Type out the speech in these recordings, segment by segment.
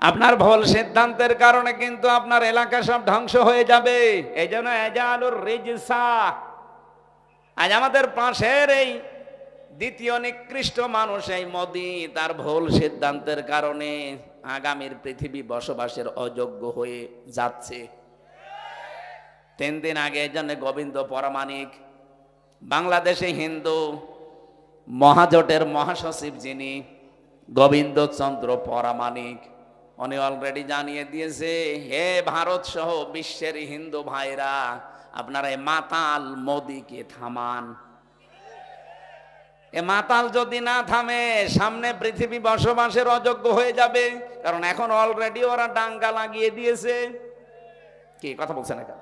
আপনার ভুল সিদ্ধান্তের কারণে কিন্তু আপনার এলাকা সব ধ্বংস হয়ে যাবে। এই জন্য এজালুর রিজসা, আজ আমাদের পাশের এই দ্বিতীয় নিকৃষ্ট মানুষ এই মোদি, তার ভুল সিদ্ধান্তের কারণে আগামীর পৃথিবী বসবাসের অযোগ্য হয়ে যাচ্ছে। 3 দিন আগে এই জন্য গোবিন্দ পরামানিক, বাংলাদেশে হিন্দু মহাজোটের মহাসচিব যিনি গোবিন্দ চন্দ্র পরামানিক, উনি অলরেডি জানিয়ে দিয়েছে, হে ভারত সহ বিশ্বের হিন্দু ভাইরা, আপনারা এই মাতাল মোদিকে থামান। এ মাতাল যদি না থামে, সামনে পৃথিবী বসবাসের অযোগ্য হয়ে যাবে। কারণ এখন অলরেডি ওরা ডাঙ্গা লাগিয়ে দিয়েছে। কি কথা বলছেন? এখন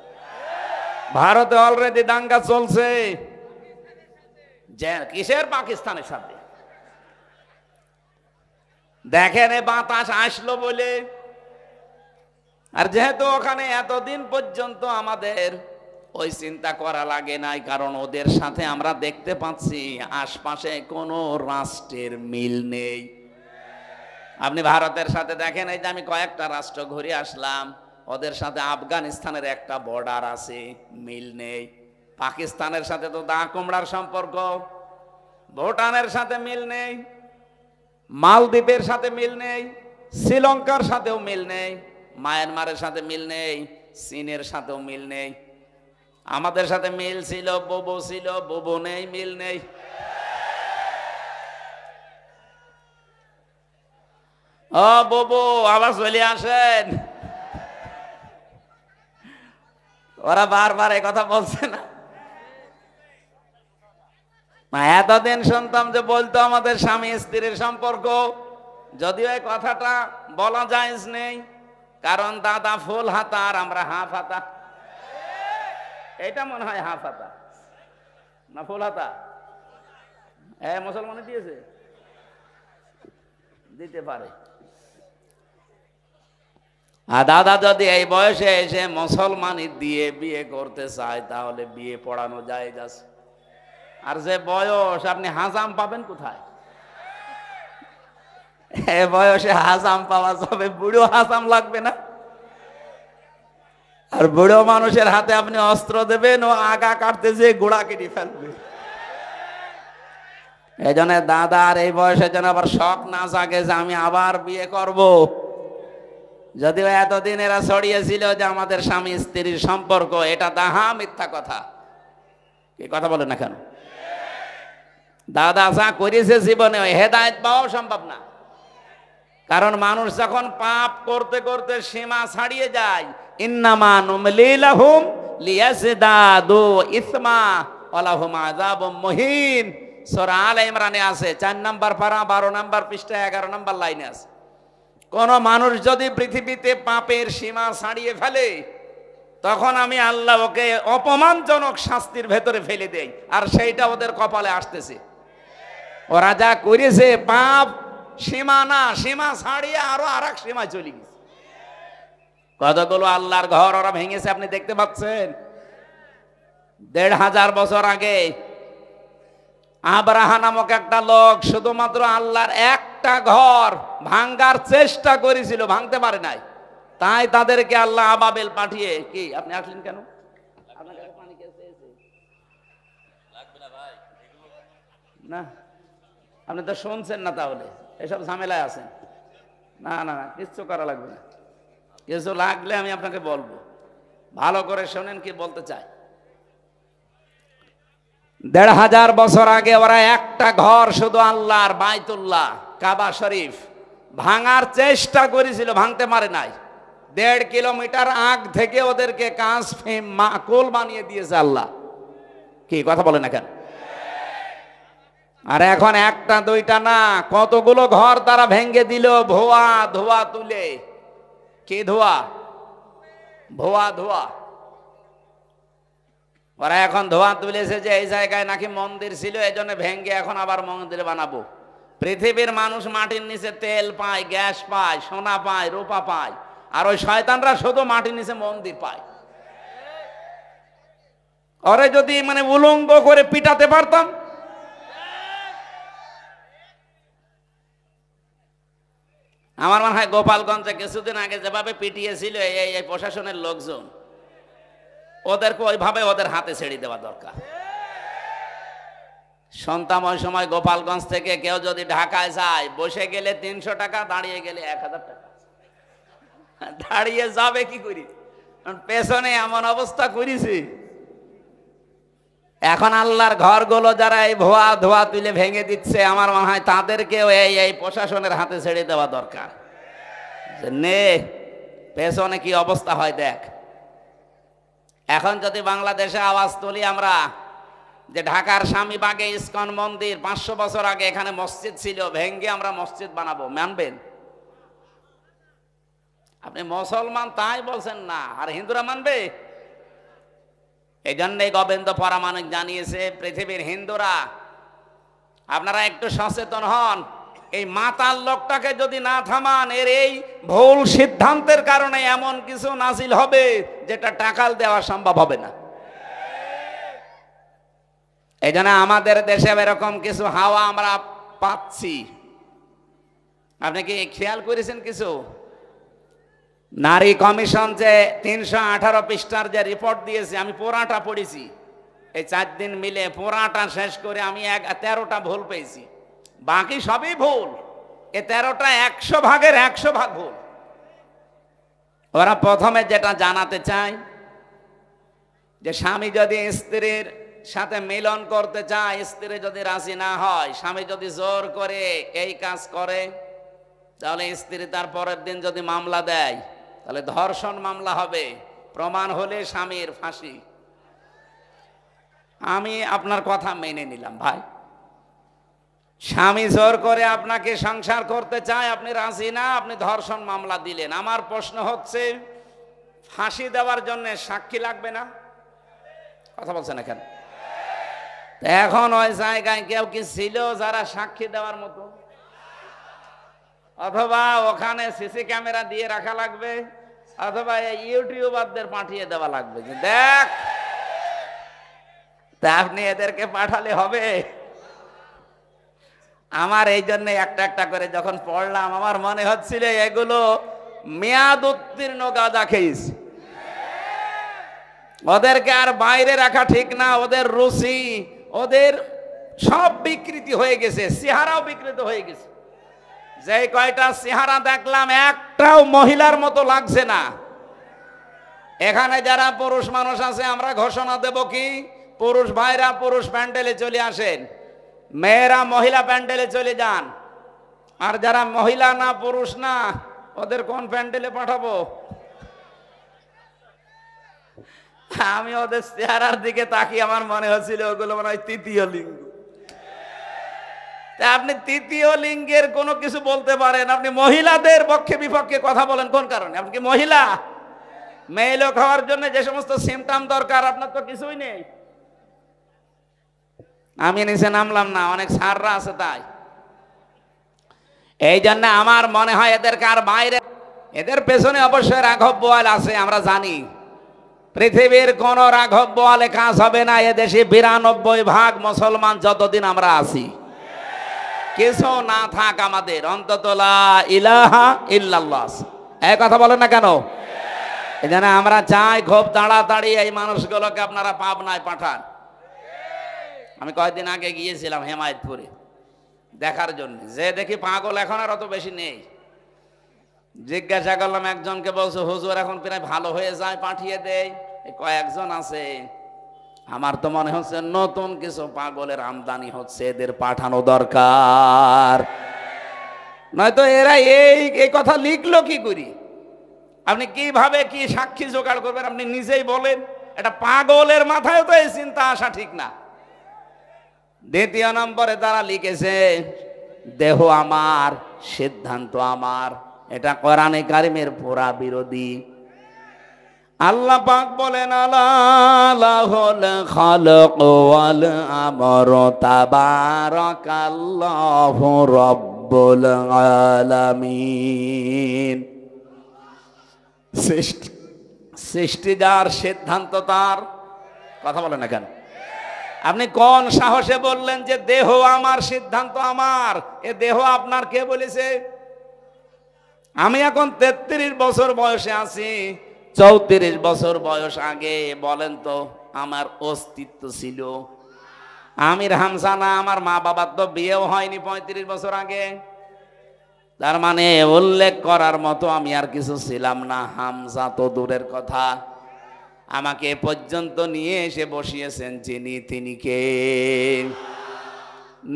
ভারতে অলরেডি দাঙ্গা চলছে। যে কিসের? পাকিস্তানের সাথে। দেখেন এ বাতাস আসলো বলে। আর যেহেতু ওখানে এতদিন পর্যন্ত আমাদের ওই চিন্তা করা লাগে নাই, কারণ ওদের সাথে আমরা দেখতে পাচ্ছি আশপাশে কোনো রাষ্ট্রের মিল নেই। আপনি ভারতের সাথে দেখেন, এই যে আমি কয়েকটা রাষ্ট্র ঘুরে আসলাম, ওদের সাথে আফগানিস্তানের একটা বর্ডার আছে, মিল নেই। পাকিস্তানের সাথে তো দা কুমড়ার সম্পর্ক, ভুটানের সাথে মিল নেই, মালদ্বীপের সাথে মিল নেই, শ্রীলঙ্কার সাথেও মিল নেই, মায়ানমারের সাথে মিল নেই, চীনের সাথেও মিল নেই। আমাদের সাথে মিল ছিল, বোবো ছিল, বোবো নেই, মিল নেই। ও বোবো, আবার চলে আসেন। ওরা বারবার এই কথা বলছে না? এতদিন শুনতাম যে বলতো আমাদের স্বামী স্ত্রীর সম্পর্ক, যদিও এই কথাটা বলা জায়েজ নেই, কারণ দাদা ফুল হাতা আর আমরা হাফ হাতা। এটা মনে হয় হাফ হাতা না ফুল হাতা? মুসলমানে দিয়েছে, দিতে পারে। আর দাদা যদি এই বয়সে এসে মুসলমানি দিয়ে বিয়ে করতে চায়, তাহলে বিয়ে পড়ানো জায়েজ আছে। আর যে বয়স, আপনি হাজাম পাবেন কোথায়? এ বয়সে হাজাম পাওয়া যাবে, বুড়ো হাজাম লাগবে না? আর বুড়ো মানুষের হাতে আপনি অস্ত্র দেবেন, ও আগা কাটতে যে গোড়া কেটে ফেলবে। এই জন্য দাদা আর এই বয়সে যেন আবার শখ না জাগে যে আমি আবার বিয়ে করব। যদিও এতদিন এরা ছড়িয়েছিল যে আমাদের স্বামী স্ত্রীর সম্পর্ক, এটা দাহা মিথ্যা কথা। কি কথা বলে না কেন? দাদা যা করেছে জীবনে, ওই হেদায়েত পাওয়াও সম্ভব না। কারণ মানুষ যখন পাপ করতে করতে সীমা ছাড়িয়ে যায়, ইন্নামা নুমলি লাহুম লিয়াজদাদু ইসমা ওয়া লাহুম আযাবুম মুহিন, সূরা আলে ইমরানে আছে, 4 নম্বর পারা 12 নম্বর পৃষ্ঠা 11 নম্বর লাইনে আছে। কোন মানুষ যদি পৃথিবীতে পাপের সীমা ছাড়িয়ে ফেলে, তখন আমি আল্লাহ ওকে অপমানজনক শাস্তির ভেতরে ফেলে দেই, আর সেইটা ওদের কপালে আসতেছে। ওরা যা করেছে পাপ সীমা না, সীমা ছাড়িয়ে আরো আর এক সীমায় চলে গেছে। কতগুলো আল্লাহর ঘর ওরা ভেঙেছে, আপনি দেখতে পাচ্ছেন। 1500 বছর আগে আব্রাহা নামক একটা লোক শুধুমাত্র আল্লাহর একটা ঘর ভাঙার চেষ্টা করেছিল, ভাঙতে পারে নাই। তাই তাদেরকে আল্লাহ আবাবিল পাঠিয়ে, কি আপনি আসলেন কেন? আপনার কাছে পানি কে চেয়েছে? লাগবে না ভাই, না আপনি তো শুনছেন না, তাহলে এসব ঝামেলায় আছেন। না না না, কিচ্ছু করা লাগবে না। কিছু লাগলে আমি আপনাকে বলবো, ভালো করে শোনেন কি বলতে চাই। 1500 বছর আগে ওরা একটা ঘর শুধু আল্লাহর বাইতুল্লাহ কাবা শরীফ ভাঙার চেষ্টা করেছিল, ভাঙতে পারে নাই। 1.5 কিলোমিটার আগ থেকে ওদেরকে কাঁচ ফিম মাকুল বানিয়ে দিয়েছে আল্লাহ। কি কথা বলে না কেন? আর এখন একটা দুইটা না, কতগুলো ঘর তারা ভেঙে দিল ধোয়া ধোয়া তুলে। কি ধোয়া? ধোয়া ধোয়া। ওরা এখন ধোয়া তুলেছে যে এই জায়গায় নাকি মন্দির ছিল, এই জন্য ভেঙে এখন আবার মন্দির বানাবো। পৃথিবীর মানুষ মাটির নিচে তেল পায়, গ্যাস পায়, সোনা পায়, রূপা পায়, আর ওই শয়তানরা শুধু মাটির নিচে মন্দির পায়। ওরে যদি মানে উলঙ্গ করে পিটাতে পারতাম, আমার মনে হয় গোপালগঞ্জে কিছুদিন আগে যেভাবে পিটিয়েছিল এই প্রশাসনের লোকজন, ওদেরকে ওইভাবে ওদের হাতে ছেড়ে দেওয়া দরকার। সন্তান ওই সময় গোপালগঞ্জ থেকে কেউ যদি ঢাকায় যায়, বসে গেলে 300 টাকা, দাঁড়িয়ে গেলে 1000 টাকা। দাঁড়িয়ে যাবে কি করি, পেছনে এমন অবস্থা করেছি। এখন আল্লাহর ঘরগুলো যারা এই ভুয়া ধোয়া তুলে ভেঙে দিচ্ছে, আমার মনে হয় তাদেরকেও এই প্রশাসনের হাতে ছেড়ে দেওয়া দরকার। নে পেছনে কি অবস্থা হয় দেখ। এখন যদি বাংলাদেশে আওয়াজ তুলি আমরা যে ঢাকার স্বামীবাগে ইসকন মন্দির 500 বছর আগে এখানে মসজিদ ছিল, ভেঙ্গে আমরা মসজিদ বানাবো, মানবেন? আপনি মুসলমান তাই বলছেন না, আর হিন্দুরা মানবে? এই জন্যই গোবিন্দ পরামানিক জানিয়েছে, পৃথিবীর হিন্দুরা আপনারা একটু সচেতন হন। এই মাতাল লোকটাকে যদি না থামান, এর এই ভুল সিদ্ধান্তের কারণে এমন কিছু নাজিল হবে যেটা টাকাল দেওয়া সম্ভব হবে না। এই জন্য আমাদের দেশে এরকম কিছু হাওয়া আমরা পাচ্ছি। আপনি কি খেয়াল করেছেন কিছু? নারী কমিশন যে 318 পৃষ্ঠার যে রিপোর্ট দিয়েছে, আমি পুরাটা পড়েছি এই 4 দিন মিলে, পুরাটা শেষ করে আমি 13টা ভুল পেয়েছি, বাকি সবই ভুল। এই 13টা 100 ভাগের 100 ভাগ ভুল। ওরা প্রথমে যেটা জানাতে চায় যে স্বামী যদি স্ত্রীর সাথে মিলন করতে চায়, স্ত্রী যদি রাজি না হয়, স্বামী যদি জোর করে এই কাজ করে, তাহলে স্ত্রী তার পরের দিন যদি মামলা দেয়, তাহলে ধর্ষণ মামলা হবে, প্রমাণ হলে স্বামীর ফাঁসি। আমি আপনার কথা মেনে নিলাম ভাই, স্বামী জোর করে আপনাকে সংসার করতে চায়, আপনি রাজি না, আপনি ধর্ষণ মামলা দিলেন। আমার প্রশ্ন হচ্ছে, ফাঁসি দেওয়ার জন্য সাক্ষী লাগবে না? কথা বলছেন এখানে? এখন ওই জায়গায় কেউ কি ছিল যারা সাক্ষী দেওয়ার মতো? অথবা ওখানে সিসি ক্যামেরা দিয়ে রাখা লাগবে, অথবা ইউটিউবারদের পাঠিয়ে দেওয়া লাগবে যে দেখ। তা আপনি এদেরকে পাঠালে হবে? আমার এই জন্য একটা একটা করে যখন পড়লাম, আমার মনে হচ্ছিল এগুলো মেয়াদ উত্তীর্ণ গাঁজা খেয়েছে। ওদেরকে আর বাইরে রাখা ঠিক না, ওদের রুচি, ওদের সব বিকৃতি হয়ে গেছে, চেহারাও বিকৃত হয়ে গেছে। যে কয়টা চেহারা দেখলাম, একটাও মহিলার মতো লাগছে না। এখানে যারা পুরুষ মানুষ আছে, আমরা ঘোষণা দেব কি, পুরুষ ভাইরা পুরুষ প্যান্ডেলে চলে আসেন, মেয়েরা মহিলা প্যান্ডেলে চলে যান। আর যারা মহিলা না, পুরুষ না, ওদের কোন প্যান্ডেলে পাঠাবো? আমি ওদের চেহারার দিকে তাকিয়ে আমার মনে হচ্ছিল ওগুলো মনে হয় তৃতীয় লিঙ্গ। আপনি তৃতীয় লিঙ্গের কোনো কিছু বলতে পারেন, আপনি মহিলাদের পক্ষে বিপক্ষে কথা বলেন কোন কারণে? আপনি কি মহিলা? মেয়ে লোক হওয়ার জন্য যে সমস্ত সিমটম দরকার আপনার তো কিছুই নেই। আমি নিচে নামলাম না, অনেক সাররা আছে তাই। এই জন্য আমার মনে হয় এদেরকে আর বাইরে, এদের পেছনে অবশ্যই রাঘব বোয়াল আছে, আমরা জানি। পৃথিবীর কোন রাঘব বোয়ালে কাজ হবে না। এদেশে 92% মুসলমান যতদিন আমরা আছি। কিছু না থাক আমাদের, অন্তত লা ইলাহা ইল্লাল্লাহ, এই কথা বলেন না কেন? এই জন্য আমরা চাই খুব তাড়াতাড়ি এই মানুষগুলোকে আপনারা পাবনায় পাঠান। আমি কয়েকদিন আগে গিয়েছিলাম হেমায়তপুরে দেখার জন্য, যে দেখি পাগল এখন আর অত বেশি নেই। জিজ্ঞাসা করলাম একজনকে, বলছে হুজুর এখন প্রায় ভালো হয়ে যায়, পাঠিয়ে দেয়। কয়েকজন আছে, আমার তো মনে হচ্ছে নতুন কিছু পাগলের আমদানি হচ্ছে, এদের পাঠানো দরকার। নয়তো এরা এই কথা লিখলো কি করি? আপনি কিভাবে কি সাক্ষী জোগাড় করবেন আপনি নিজেই বলেন। এটা পাগলের মাথায় তো এই চিন্তা আসা ঠিক না। দ্বিতীয় নম্বরে তারা লিখেছে দেহ আমার, সিদ্ধান্ত আমার। এটা কোরআনে কারিমের পুরা বিরোধী। আল্লাহ পাক বলেন আলাহুল খালক ওয়াল আমর তাবারাকাল্লাহু রাব্বুল আলামিন। সৃষ্টি যার, সিদ্ধান্ত তার। কথা বলেন না কেন? আপনি কোন সাহসে বললেন যে দেহ আমার, সিদ্ধান্ত আমার? এ দেহ আপনার কে বলেছে? আমি এখন 33 বছর বয়সে আছি, 34 বছর বয়স আগে বলেন তো আমার অস্তিত্ব ছিল? আমির হামজা না, আমার মা বাবার তো বিয়েও হয়নি 35 বছর আগে। তার মানে উল্লেখ করার মতো আমি আর কিছু ছিলাম না। হামজা তো দূরের কথা, আমাকে এ পর্যন্ত নিয়ে এসে বসিয়েছেন যিনি, তিনি কে?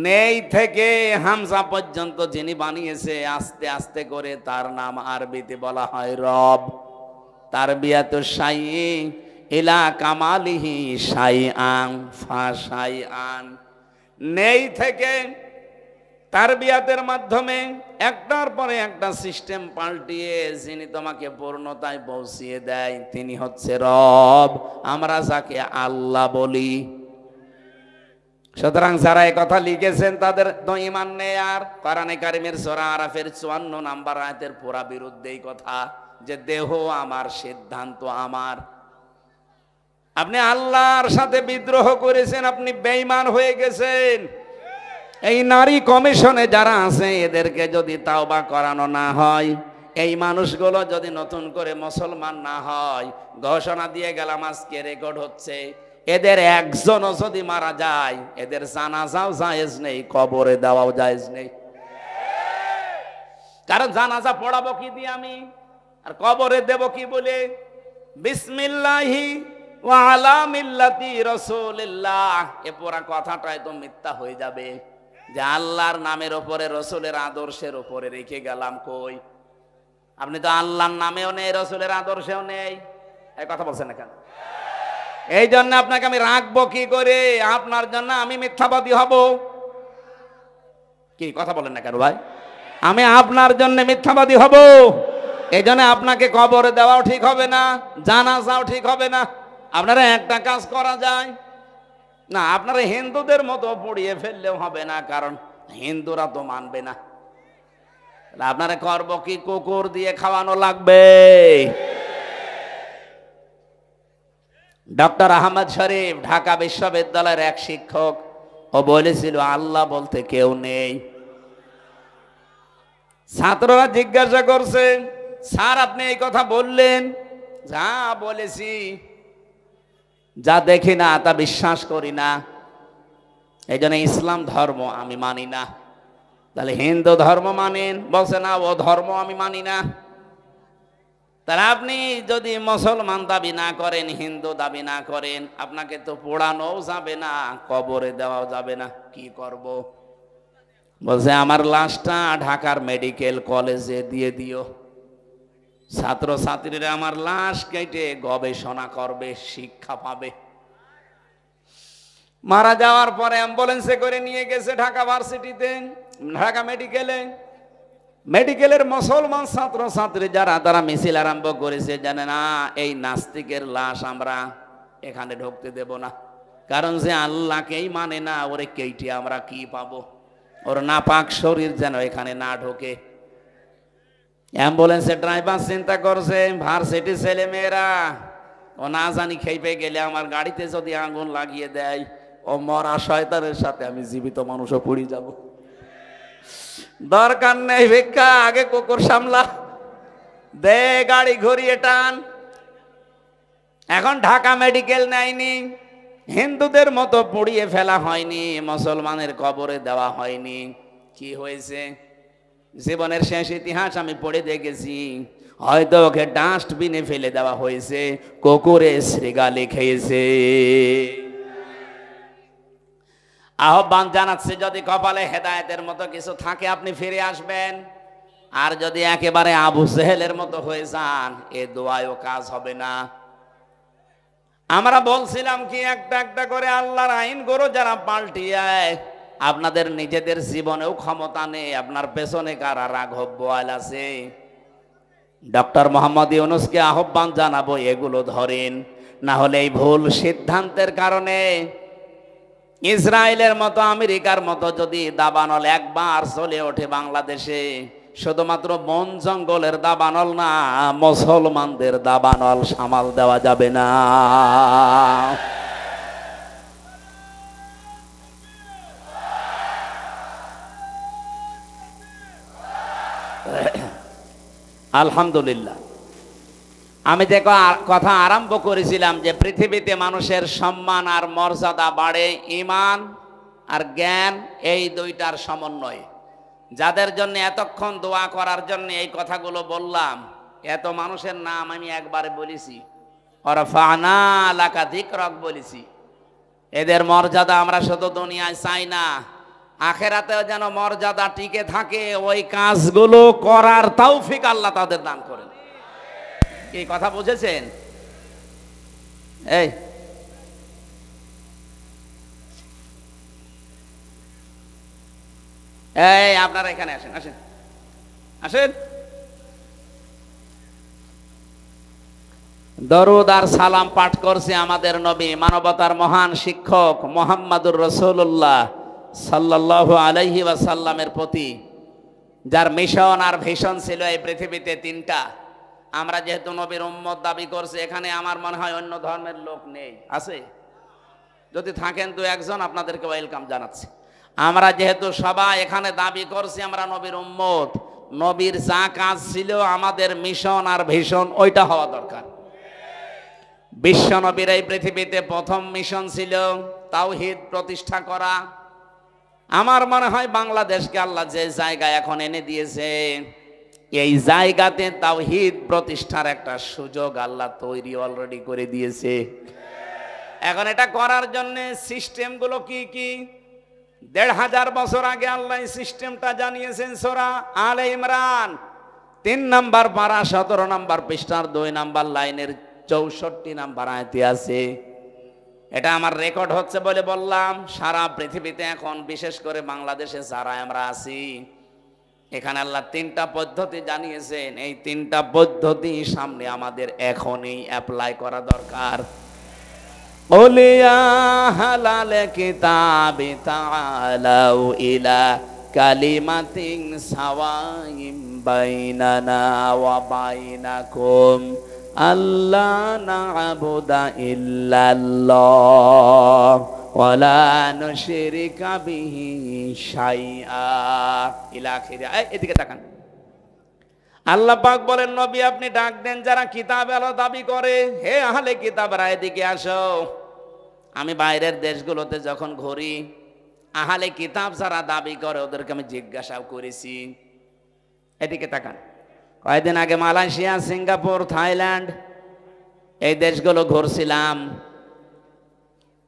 নেই থেকে হামজা পর্যন্ত যিনি বানিয়েছে আস্তে আস্তে করে, তার নাম আরবিতে বলা হয় রব। তার বিয়াতু শাই ইলা কামালিহি শাইআন ফাশাইআন। নেই থেকে তারবিয়াতের মাধ্যমে একটার পরে একটা সিস্টেম পাল্টিয়ে যিনি তোমাকে পূর্ণতায় পৌঁছিয়ে দেয়, তিনি হচ্ছে রব, আমরা যাকে আল্লাহ বলি। সুতরাং যারা এই কথা লিখেছেন তাদের তো ঈমান নেই। আর কোরআনে কারিমের সূরা আরাফের 54 নম্বর আয়াতের পুরা বিরুদ্ধে এই কথা, যে দেহ আমার, সিদ্ধান্ত আমার। আপনি আল্লাহর সাথে বিদ্রোহ করেছেন, আপনি বেঈমান হয়ে গেছেন। এই নারী কমিশনে যারা আছে এদেরকে যদি তাওবা করানো না হয়, এই মানুষগুলো যদি নতুন করে মুসলমান না হয়, ঘোষণা দিয়ে গেলাম আজকে রেকর্ড হচ্ছে, এদের একজনও যদি মারা যায় এদের জানাজাও জায়েজ নেই, কবরে দেওয়াও জায়েজ নেই। কারণ জানাজা পড়াবো কি দিয়ে আমি, আর কবরে দেব কি বলে? বিসমিল্লাহি ওয়া আলা মিল্লাতি রাসূলিল্লাহ, এ পুরা কথাটাই তো মিথ্যা হয়ে যাবে। যে আল্লাহর নামের উপরে, রসুলের আদর্শের উপরে রেখে গেলাম, কই? আপনি তো আল্লাহর নামেও নেই, রসুলের আদর্শেও নেই, এই কথা বলছেন না কেন? এই জন্য আপনাকে আমি রাখবো কি করে? আপনার জন্য আমি মিথ্যাবাদী হব? কি কথা বলেন না কেন ভাই? আমি আপনার জন্য মিথ্যাবাদী হব? এই জন্য আপনাকে কবরে দেওয়াও ঠিক হবে না, জানাজাও ঠিক হবে না। আপনারা একটা কাজ করা যায় না, আপনারা হিন্দুদের মতো পুড়িয়ে ফেললেও হবে না, কারণ হিন্দুরা তো মানবে না। আপনারা করব কি? কুকুর দিয়ে খাওয়ানো লাগবে। ডক্টর আহমদ শরীফ ঢাকা বিশ্ববিদ্যালয়ের এক শিক্ষক, ও বলেছিল আল্লাহ বলতে কেউ নেই। ছাত্ররা জিজ্ঞাসা করছে, স্যার আপনি এই কথা বললেন? যা বলেছি, যা দেখি না তা বিশ্বাস করি না, এই জন্য ইসলাম ধর্ম আমি মানি না। তাহলে হিন্দু ধর্ম মানেন? বলছে না, ও ধর্ম আমি মানি না। তাহলে আপনি যদি মুসলমান দাবি না করেন, হিন্দু দাবি না করেন, আপনাকে তো পোড়ানোও যাবে না, কবরে দেওয়াও যাবে না, কি করব? বলছে আমার লাশটা ঢাকার মেডিকেল কলেজে দিয়ে দিও, ছাত্র ছাত্রীরা আমার লাশ কেটে গবেষণা করবে, শিক্ষা পাবে। মারা যাওয়ার পরে অ্যাম্বুলেন্সে করে নিয়ে গেছে ঢাকা ভার্সিটিতে, ঢাকা মেডিকেলে। মেডিকেলের মুসলমান ছাত্র ছাত্রী যারা, তারা মিছিল আরম্ভ করেছে, জানে না এই নাস্তিকের লাশ আমরা এখানে ঢুকতে দেব না, কারণ যে আল্লাহকেই মানে না, ওরে কেইটে আমরা কি পাবো? ওর নাপাক শরীর যেন এখানে না ঢোকে। অ্যাম্বুলেন্সের ড্রাইভার চিন্তা করছে, ভার্সিটি ছেলে মেয়েরা, ও না জানি খেপে গেলে আমার গাড়িতে যদি আগুন লাগিয়ে দেয়, ও মরা শয়তানের সাথে আমি জীবিত মানুষও পড়ে যাব। দরকার নেই ভিক্ষা, আগে কুকুর সামলা, দে গাড়ি ঘুরিয়ে টান। এখন ঢাকা মেডিকেল নেয়নি, হিন্দুদের মতো পুড়িয়ে ফেলা হয়নি, মুসলমানের কবরে দেওয়া হয়নি। কি হয়েছে? জীবনের শেষ ইতিহাস আমি পড়ে দেখেছি, হয়তো ওকে ডাস্টবিনে ফেলে দেওয়া হয়েছে, কুকুরে শ্রীগালি খেয়েছে। আহ্বান জানাচ্ছে, যদি কপালে হেদায়েতের মতো কিছু থাকে আপনি ফিরে আসবেন, আর যদি একেবারে আবু জেহেলের মতো হয়ে যান, এ দোয়ায়ও কাজ হবে না। আমরা বলছিলাম কি, একটা একটা করে আল্লাহর আইনগুলো যারা পাল্টিয়ে, আপনাদের নিজেদের জীবনেও ক্ষমতা নেই, আপনার পেছনে কারা রাঘব বোয়াল আছে। ডক্টর মোহাম্মদ ইউনূসকে আহ্বান জানাবো, এগুলো ধরেন, না হলে এই ভুল সিদ্ধান্তের কারণে ইসরায়েলের মতো, আমেরিকার মতো যদি দাবানল একবার চলে ওঠে বাংলাদেশে, শুধুমাত্র বন জঙ্গলের দাবানল না, মুসলমানদের দাবানল সামাল দেওয়া যাবে না। আলহামদুলিল্লাহ। আমি যে কথা আরম্ভ করেছিলাম যে পৃথিবীতে মানুষের সম্মান আর মর্যাদা বাড়ে ঈমান আর জ্ঞান, এই দুইটার সমন্বয়ে। যাদের জন্য এতক্ষণ দোয়া করার জন্য এই কথাগুলো বললাম, এত মানুষের নাম আমি একবারে বলেছি, ওয়ারফা'না লাকা যিকরাক বলেছি। এদের মর্যাদা আমরা শুধু দুনিয়ায় চাই না, আখেরাতেও যেন মর্যাদা টিকে থাকে, ওই কাজগুলো করার তৌফিক আল্লাহ তাদের দান করেন। কি কথা বুঝেছেন? এই আপনারা এখানে আসেন, আসেন, আসেন। দরুদ আর সালাম পাঠ করছে আমাদের নবী, মানবতার মহান শিক্ষক মুহাম্মদুর রাসূলুল্লাহ সাল্লাল্লাহু আলাইহি ওয়াসাল্লামের প্রতি, যার মিশন আর ভিশন ছিল এই পৃথিবীতে তিনটা। আমরা যেহেতু নবীর উম্মত দাবি করছি, এখানে আমার মনে হয় অন্য ধর্মের লোক নেই, আছে? যদি থাকেন তো একজন, আপনাদেরকে ওয়েলকাম জানাচ্ছি। আমরা যেহেতু সবাই এখানে দাবি করছি আমরা নবীর উম্মত, নবীর যা কাজ ছিল আমাদের মিশন আর ভিশন ওইটা হওয়া দরকার। বিশ্ব নবীর এই পৃথিবীতে প্রথম মিশন ছিল তাওহীদ প্রতিষ্ঠা করা। আমার মনে হয় বাংলাদেশকে আল্লাহ যে জায়গায় এখন এনে দিয়েছে, এই জায়গাতে তাওহীদ প্রতিষ্ঠার একটা সুযোগ আল্লাহ তৈরি অলরেডি করে দিয়েছে। এখন এটা করার জন্য সিস্টেমগুলো কি কি? ১৫০০ বছর আগে আল্লাহ সিস্টেমটা জানিয়েছেন সূরা আলে ইমরান ৩ নম্বর পারা ১৭ নম্বর পৃষ্ঠার ২ নম্বর লাইনের ৬৪ নম্বর আয়াতে আছে। এটা আমার রেকর্ড হচ্ছে বলে বললাম। সারা পৃথিবীতে এখন বিশেষ করে বাংলাদেশে যারা আমরা আছি, এখানে আল্লাহ ৩টা পদ্ধতি জানিয়েছেন। এই ৩টা পদ্ধতি সামনে আমাদের এখনই অ্যাপ্লাই করা দরকার। ওলিয়া হালাল কিতাবি তাআলাউ ইলা কালিমাতিন সাওয়াইম বাইনানা ওয়া বাইনাকুম আল্লা না'বুদা ইল্লাল্লাহ ওয়া লা নুশরিকা বিহি শাইআ ইলা আখির। এদিকে তাকান। আল্লাহ পাক বলেন, নবী আপনি ডাক দেন যারা কিতাব আলো দাবি করে, হে আহলে কিতাবরা এদিকে আসো। আমি বাইরের দেশগুলোতে যখন ঘুরি, আহলে কিতাব যারা দাবি করে ওদেরকে আমি জিজ্ঞাসাও করেছি। এদিকে তাকান। কয়েকদিন আগে মালয়েশিয়া, সিঙ্গাপুর, থাইল্যান্ড এই দেশগুলো ঘুরছিলাম।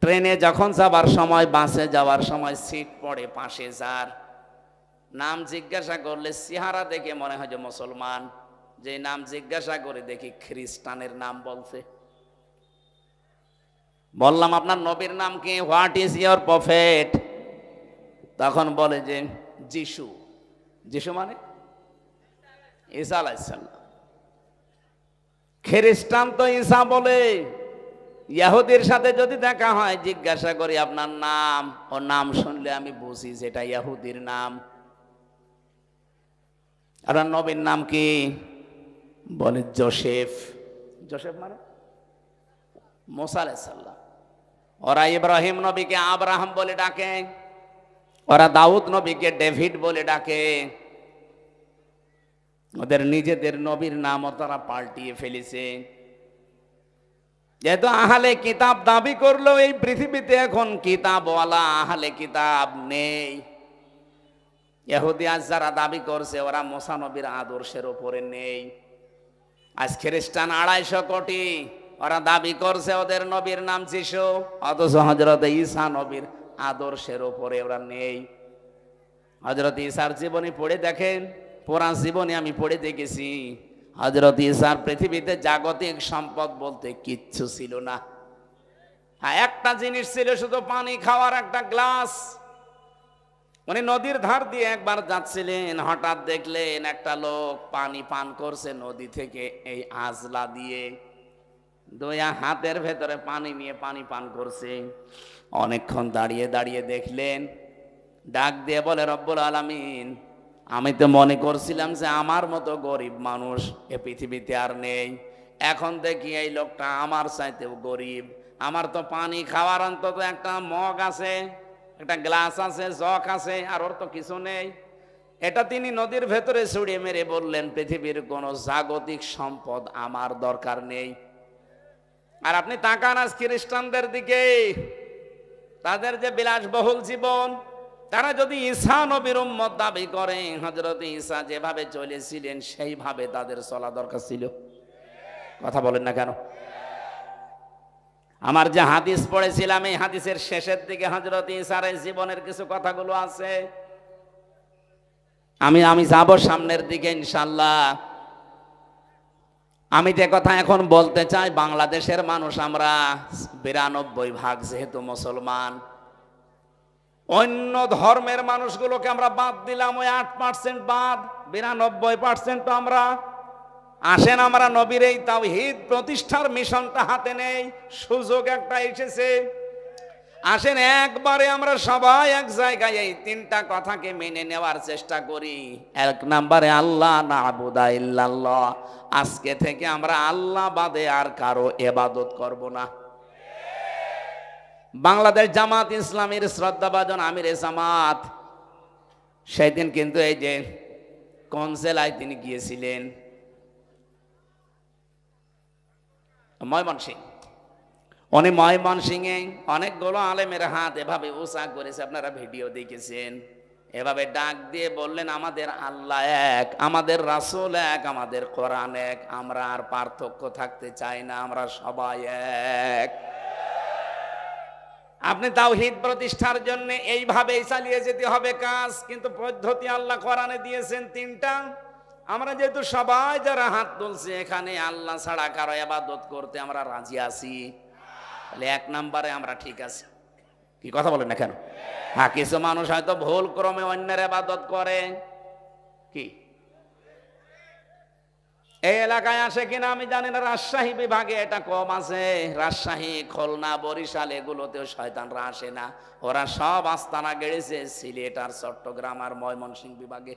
ট্রেনে যখন যাবার সময়, বাসে যাওয়ার সময় সিট পড়ে পাশে যার নাম জিজ্ঞাসা করলে চেহারা দেখে মনে হয় যে মুসলমান, যে নাম জিজ্ঞাসা করে দেখি খ্রিস্টানের নাম বলছে। বললাম আপনার নবীর নাম কি? What is your prophet? তখন বলে যে যিশু। যিশু মানে ঈসা আলাইহিস সালাম। খ্রিস্টান তো ঈসা বলে। ইহুদির সাথে যদি দেখা হয় জিজ্ঞাসা করি আপনার নাম, ও নাম শুনলে আমি বুঝি যেটা ইহুদির নাম। আপনার নবীর নাম কি? বলে জোসেফ। জোসেফ মানে মুসা আলাইহিস সালাম। ওরা ইব্রাহিম নবীকে আব্রাহাম বলে ডাকে, ওরা দাউদ নবীকে ডেভিড বলে ডাকে। ওদের নিজেদের নবীর নামও তারা পাল্টিয়ে ফেলেছে। যেহেতু আহলে কিতাব দাবি করলো, এই পৃথিবীতে এখন কিতাবওয়ালা আহলে কিতাব নেই। ইহুদি আজ যারা দাবি করছে ওরা মুসা নবীর আদর্শের উপরে নেই। আজ খ্রিস্টান ২৫০ কোটি, ওরা দাবি করছে ওদের নবীর নাম যিশু, অথচ হযরত ঈসা নবীর আদর্শের উপরে ওরা নেই। হযরত ঈসার জীবনী পড়ে দেখেন, পুরা জীবনী আমি পড়ে দেখেছি। হযরত ঈসার পৃথিবীতে জাগতিক সম্পদ বলতে কিচ্ছু ছিল না। হ্যাঁ, একটা জিনিস ছিল, শুধু পানি খাওয়ার একটা গ্লাস। উনি নদীর ধার দিয়ে একবার যাচ্ছিলেন, হঠাৎ দেখলেন একটা লোক পানি পান করছে নদী থেকে এই আজলা দিয়ে। ২ হাতের ভেতরে পানি নিয়ে পানি পান করছে। অনেকক্ষণ দাঁড়িয়ে দাঁড়িয়ে দেখলেন, ডাক দিয়ে বলে, রব্বুল আলামিন, আমি তো মনে করছিলাম যে আমার মতো গরিব মানুষ এ পৃথিবীতে আর নেই। এখন দেখি এই লোকটা আমার চাইতেও গরিব। আমার তো পানি খাওয়ার অন্তত একটা মগ আছে, একটা গ্লাস আছে, জগ আছে, আর ওর তো কিছু নেই। এটা তিনি নদীর ভেতরে ছুড়িয়ে মেরে বললেন, পৃথিবীর কোন জাগতিক সম্পদ আমার দরকার নেই। আর আপনি তাকান আজ খ্রিস্টানদের দিকে, তাদের যে বিলাসবহুল জীবন, তারা যদি ঈসা নবীর উম্মত দাবি করে, হযরত ঈসা যেভাবে চলেছিলেন সেইভাবে তাদের চলা দরকার ছিল। কথা বলেন না কেন? আমার যে হাদিস পড়েছিলাম, এই হাদিসের শেষের দিকে হযরত ঈসার জীবনের কিছু কথাগুলো আছে। আমি যাব সামনের দিকে ইনশাআল্লাহ। আমি যে কথা এখন বলতে চাই, বাংলাদেশের মানুষ আমরা 92% যেহেতু মুসলমান, অন্য ধর্মের মানুষগুলোকে আমরা বাদ দিলাম, ওই 8% বাদ, 92% তো আমরা। আসেন আমরা নবীর এই তাওহীদ প্রতিষ্ঠার মিশনটা হাতে নেই, সুযোগ একটা এসেছে। আসেন একবারে আমরা সবাই এক জায়গায় এই 3টা কথাকে মেনে নেওয়ার চেষ্টা করি। 1 নম্বরে আল্লাহ না'বুদা ইল্লাল্লাহ, আজকে থেকে আমরা আল্লাহ বাদে আর কারো ইবাদত করব না। বাংলাদেশ জামাত ইসলামীর শ্রদ্ধাভাজন আমির জামাত সেদিন কিন্তু এই যে কোন জেলায় তিনি গিয়েছিলেন, ময়মনসিংহ। উনি ময়মনসিংহে অনেকগুলো আলেমের হাত এভাবে উঁচা করেছে, আপনারা ভিডিও দেখেছেন। এভাবে ডাক দিয়ে বললেন, আমাদের আল্লাহ এক, আমাদের রাসূল এক, আমাদের কোরআন এক, আমরা আর পার্থক্য থাকতে চাই না, আমরা সবাই এক। আপনি তাওহীদ প্রতিষ্ঠার জন্য এইভাবেই চালিয়ে যেতে হবে কাজ, কিন্তু পদ্ধতি আল্লাহ কোরআনে দিয়েছেন 3টা। আমরা যেহেতু সবাই যারা হাত তুলছে এখানে আল্লাহ ছাড়া কারো ইবাদত করতে আমরা রাজি আছি, তাহলে 1 নম্বরে আমরা ঠিক আছি। কি কথা বলেন না কেন? হ্যাঁ, কিছু মানুষ হয়তো ভুল ক্রমে অন্যের ইবাদত করে। কি এই এলাকায় আসে কিনা আমি জানি না, রাজশাহী বিভাগে এটা কম আছে। রাজশাহী, খুলনা, বরিশাল এগুলোতেও শয়তানরা আসে না, ওরা সব আস্তানা গেড়েছে সিলেট আর চট্টগ্রাম আর ময়মনসিংহ বিভাগে।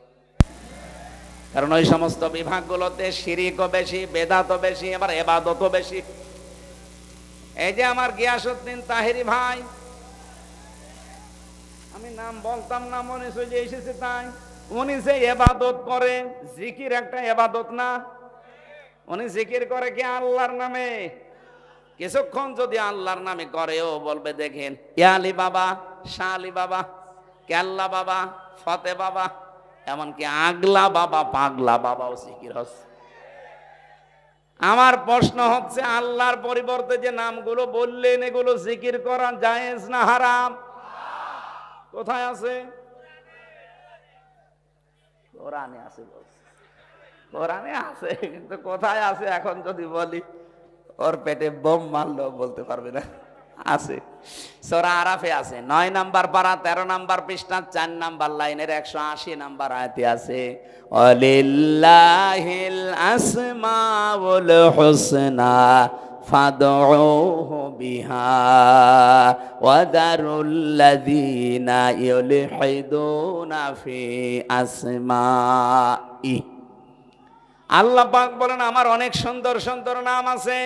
কারণ ওই সমস্ত বিভাগগুলোতে শিরিকও বেশি, বেদাতও বেশি, আবার ইবাদতও বেশি। এই যে আমার গিয়াসউদ্দিন তাহেরি ভাই, আমি নাম বলতাম না, মনে হচ্ছে যে এসেছে তাই। উনি যে ইবাদত করে, জিকির একটা ইবাদত না? উনি জিকির করে কি আল্লাহর নামে? কিছুক্ষণ যদি আল্লাহর নামে করেও বলবে, দেখেন ইয়া আলী বাবা, শাহ আলী বাবা, কেল্লা বাবা, ফতে বাবা, এমনকি আগলা বাবা, পাগলা বাবাও জিকির হচ্ছে। আমার প্রশ্ন হচ্ছে, আল্লাহর পরিবর্তে যে নামগুলো বললেন এগুলো জিকির করা জায়েজ না হারাম? কোথায় আছে? কোরআনে আছে বলছে, কোরআনে আছে, কিন্তু কোথায় আছে এখন যদি বলি ওর পেটে বোম মারলেও বলতে পারবে না। আছে, সূরা আরাফে আছে, 9 নম্বর পারা 13 নম্বর পৃষ্ঠা 4 নম্বর লাইনের 180 নম্বর আয়াতে আছে, ওয়ালিল্লাহিল আসমাউল হুসনা ফাদউহু বিহা ওয়াদারুল্লাযীনা ইউলহিদুনা ফি আসমাই। আল্লাহ পাক বলেন, আমার অনেক সুন্দর সুন্দর নাম আছে।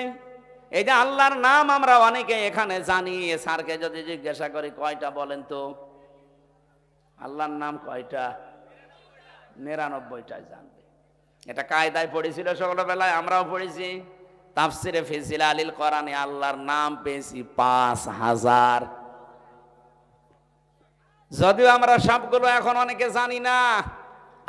এই যে আল্লাহর নাম আমরা অনেকে এখানে জানি, স্যারকে যদি জিজ্ঞাসা করি কয়টা বলেন তো, আল্লাহর নাম কয়টা? 99টাই জানবে। এটা কায়দায় পড়েছিল ছোটবেলায়, আমরাও পড়েছি। তাফসিরে ফি জিলালিল কোরআনে আল্লাহর নাম পেয়েছি 5000। যদিও আমরা সবগুলো এখন অনেকে জানি না।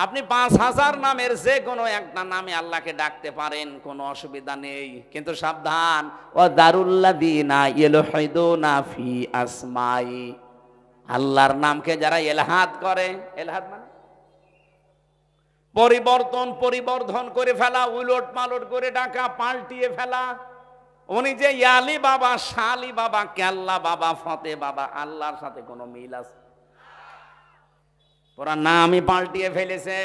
আপনি 5000 নামের যে কোনো একটা নামে আল্লাহকে ডাকতে পারেন, কোনো অসুবিধা নেই। কিন্তু সাবধান, ওয়াদারুল্লাযীনা ইউলহিদুনা ফি আসমাই, আল্লাহর নামকে যারা ইলহাদ করে, ইলহাদ মানে পরিবর্ধন করে ফেলা, উলট পালট করে ডাকা, পাল্টিয়ে ফেলা। উনি যে ইয়ালি বাবা, শালি বাবা, কেল্লা বাবা, ফতে বাবা, আল্লাহর সাথে কোনো মিল আছে? ওরা নামই পাল্টিয়ে ফেলেছে।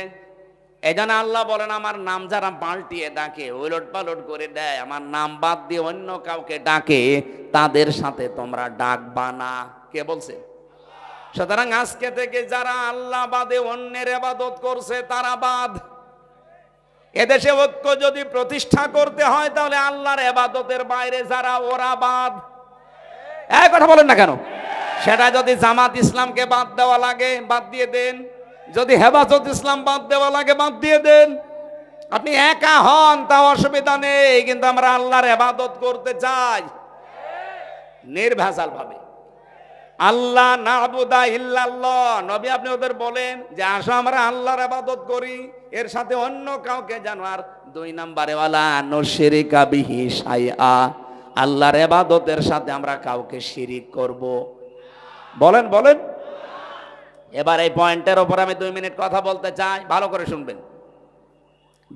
এই জন্য আল্লাহ বলেন, আমার নাম যারা পাল্টিয়ে ডাকে, উলট পালট করে দেয়, আমার নাম বাদ দিয়ে অন্য কাউকে ডাকে, তাদের সাথে তোমরা ডাকবা না। কে বলছে? সুতরাং আজকে থেকে যারা আল্লাহ বাদে অন্যের ইবাদত করছে তারা বাদ। এদেশে ঐক্য যদি প্রতিষ্ঠা করতে হয় তাহলে আল্লাহর ইবাদতের বাইরে যারা, ওরা বাদ। এই কথা বলেন না কেন? সেটা যদি জামাত ইসলামকে বাদ দেওয়া লাগে বাদ দিয়ে দেন, যদি হেফাজত ইসলাম বাদ দেওয়া লাগে বাদ দিয়ে দেন, আপনি একা হন তাও অসুবিধা নেই, কিন্তু আমরা আল্লাহর ইবাদত করতে চাই নির্ভেজাল ভাবে। আল্লাহ নাবুদা ইল্লাল্লাহ, নবী আপনি ওদের বলেন যে আসো আমরা আল্লাহর ইবাদত করি, এর সাথে অন্য কাউকে যেন আর 2 নম্বরে ওয়ালা নুশরিকা বিহি শাইআ, আল্লাহর ইবাদতের সাথে আমরা কাউকে শিরিক করব। বলেন বলেন। এবার এই পয়েন্টের উপর আমি 2 মিনিট কথা বলতে চাই, ভালো করে শুনবেন।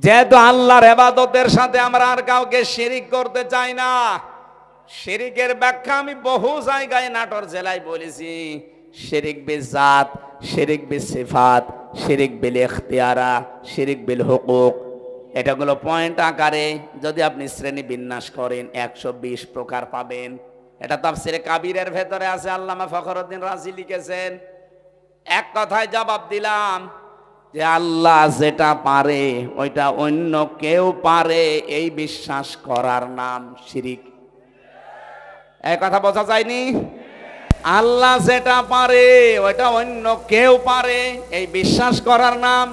যেহেতু আল্লাহর ইবাদতের সাথে আমরা আর কাউকে শিরিক করতে চাই না, শিরিকের ব্যাখ্যা আমি বহু জায়গায় নাটোর জেলায় বলেছি। শিরিক বিল জাত, শিরিক বিল সিফাত, শিরিক বিল ইখতিয়ারা, শিরিক বিল হুকুক, এটাগুলো পয়েন্ট আকারে যদি আপনি শ্রেণী বিন্যাস করেন 120 প্রকার পাবেন। এটা তাফসিরে কাবীরের ভেতরে আছে, আল্লামা ফখরুদ্দিন রাজি লিখেছেন। এক কথায় জবাব দিলাম যে আল্লাহ যেটা পারে ওইটা অন্য কেউ পারে, এই বিশ্বাস করার নাম শিরিক। এই কথা বোঝা যায়নি? আল্লাহ যেটা পারে ওইটা অন্য কেউ পারে, এই বিশ্বাস করার নাম।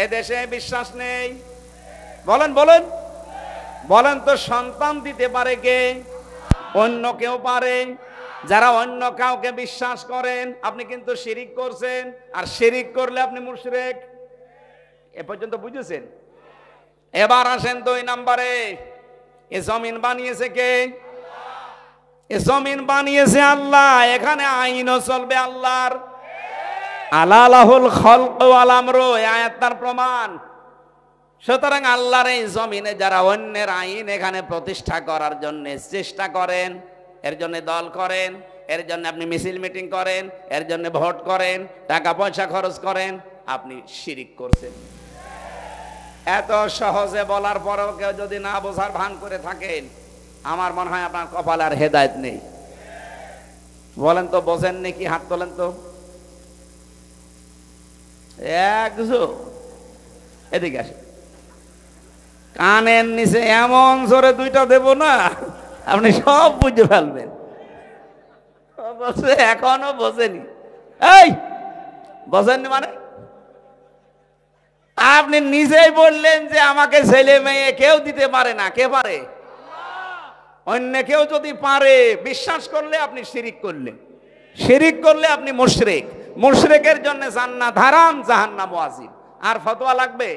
এদেশে বিশ্বাস নেই। বলেন বলেন বলেন তো, সন্তান দিতে পারে কে? অন্য কেউ পারে। যারা অন্য কাউকে বিশ্বাস করেন আপনি কিন্তু শিরিক করছেন, আর শিরিক করলে আপনি মুশরিক। এ পর্যন্ত বুঝেছেন? এবার আসেন 2 নম্বরে, এ জমিন বানিয়েছে কে? এ জমিন বানিয়েছে আল্লাহ, এখানে আইনও চলবে আল্লাহর। আলা লাহুল খালক ওয়াল আমরু, এই আয়াত তার প্রমাণ। সুতরাং আল্লাহর এই জমিনে যারা অন্যের আইন এখানে প্রতিষ্ঠা করার জন্য চেষ্টা করেন, এর জন্য দল করেন, এর জন্য আপনি মিছিল মিটিং করেন, এর জন্য ভোট করেন, টাকা পয়সা খরচ করেন, আপনি শিরিক করছেন। এত সহজে বলার পরেও কেউ যদি না বোঝার ভান করে থাকেন, আমার মনে হয় আপনার কপালে আর হেদায়েত নেই। বলেন তো, বোঝেন নাকি? হাত তোলেন তো। এদিকে আসে, কানের নিচে এমন জোরে 2টা দেব না, আপনি সব বুঝে ফেলবেন। এখনো বোঝেনি? এই বোঝেননি মানে? আপনি নিজেই বললেন যে আমাকে ছেলে মেয়ে কেউ দিতে পারে না। কে পারে? অন্য কেউ যদি পারে, বিশ্বাস করলে আপনি শিরিক করলেন। শিরিক করলে আপনি মুশরিক। মুশরিকের জন্য জান্নাত হারাম, জাহান্নাম ওয়াজিব। আর ফতোয়া লাগবে?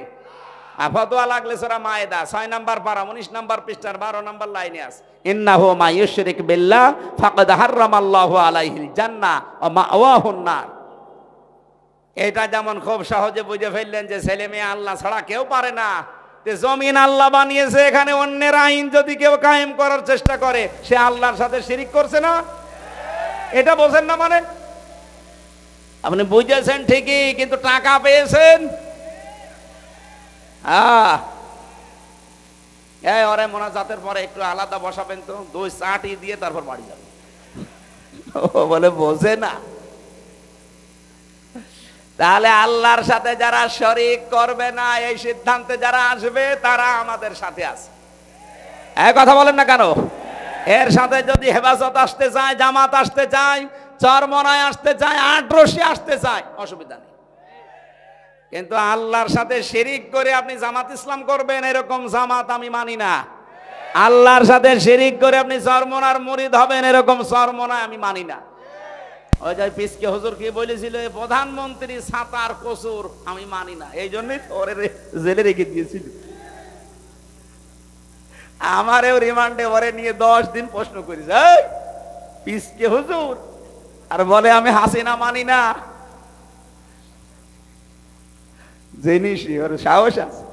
আর ফতোয়া লাগলে সূরা মায়েদা 6 নম্বর পারা 19 নম্বর পৃষ্ঠার 12 নম্বর লাইনে আছে, ইন্নাহু মা ইউশরিক বিল্লাহ ফাকাদ হারামাল্লাহু আলাইহিল জান্নাহ ওয়া মাওয়াহুন নার। এটা যেমন খুব সহজে বুঝে ফেললেন যে ছেলে মেয়ে আল্লাহ ছাড়া কেউ পারে না, যে জমিন আল্লাহ বানিয়েছে, এখানে অন্যের আইন যদি কেউ কায়েম করার চেষ্টা করে সে আল্লাহর সাথে শিরিক করছে না। এটা বোঝেন না মানে? আপনি বুঝেছেন ঠিকই, কিন্তু টাকা পেয়েছেন। ওরে মোনাজাতের পরে একটু আলাদা বসাবেন তো, 2 চাটি দিয়ে তারপর বাড়ি যাবেন। ও বলে বোঝে না। তাহলে আল্লাহর সাথে যারা শরীক করবে না, এই সিদ্ধান্তে যারা আসবে তারা আমাদের সাথে আছে। এই কথা বলেন না কেন? এর সাথে যদি হেফাজত আসতে চায়, জামাত আসতে চায়, চরমনায় আসতে চায়, আটরশি আসতে চায়, অসুবিধা নেই। কিন্তু আল্লাহর সাথে শিরিক করে আপনি জামাত ইসলাম করবেন, এরকম জামাত আমি মানি না। আল্লাহর সাথে শিরিক করে আপনি চরমনার মুরিদ হবেন, এরকম চরমনা আমি মানি না। ওই যে পিসকে হুজুর কি বলেছিল, প্রধানমন্ত্রী ছাতার কসুর আমি মানি না, এই জন্যই ওরে জেলে রেখে দিয়েছিল। আমারেও রিমান্ডে ওরে নিয়ে 10 দিন প্রশ্ন করেছে, পিসকে হুজুর, আর বলে আমি হাসিনা মানি না। জিনিসই ওর সাহস আছে।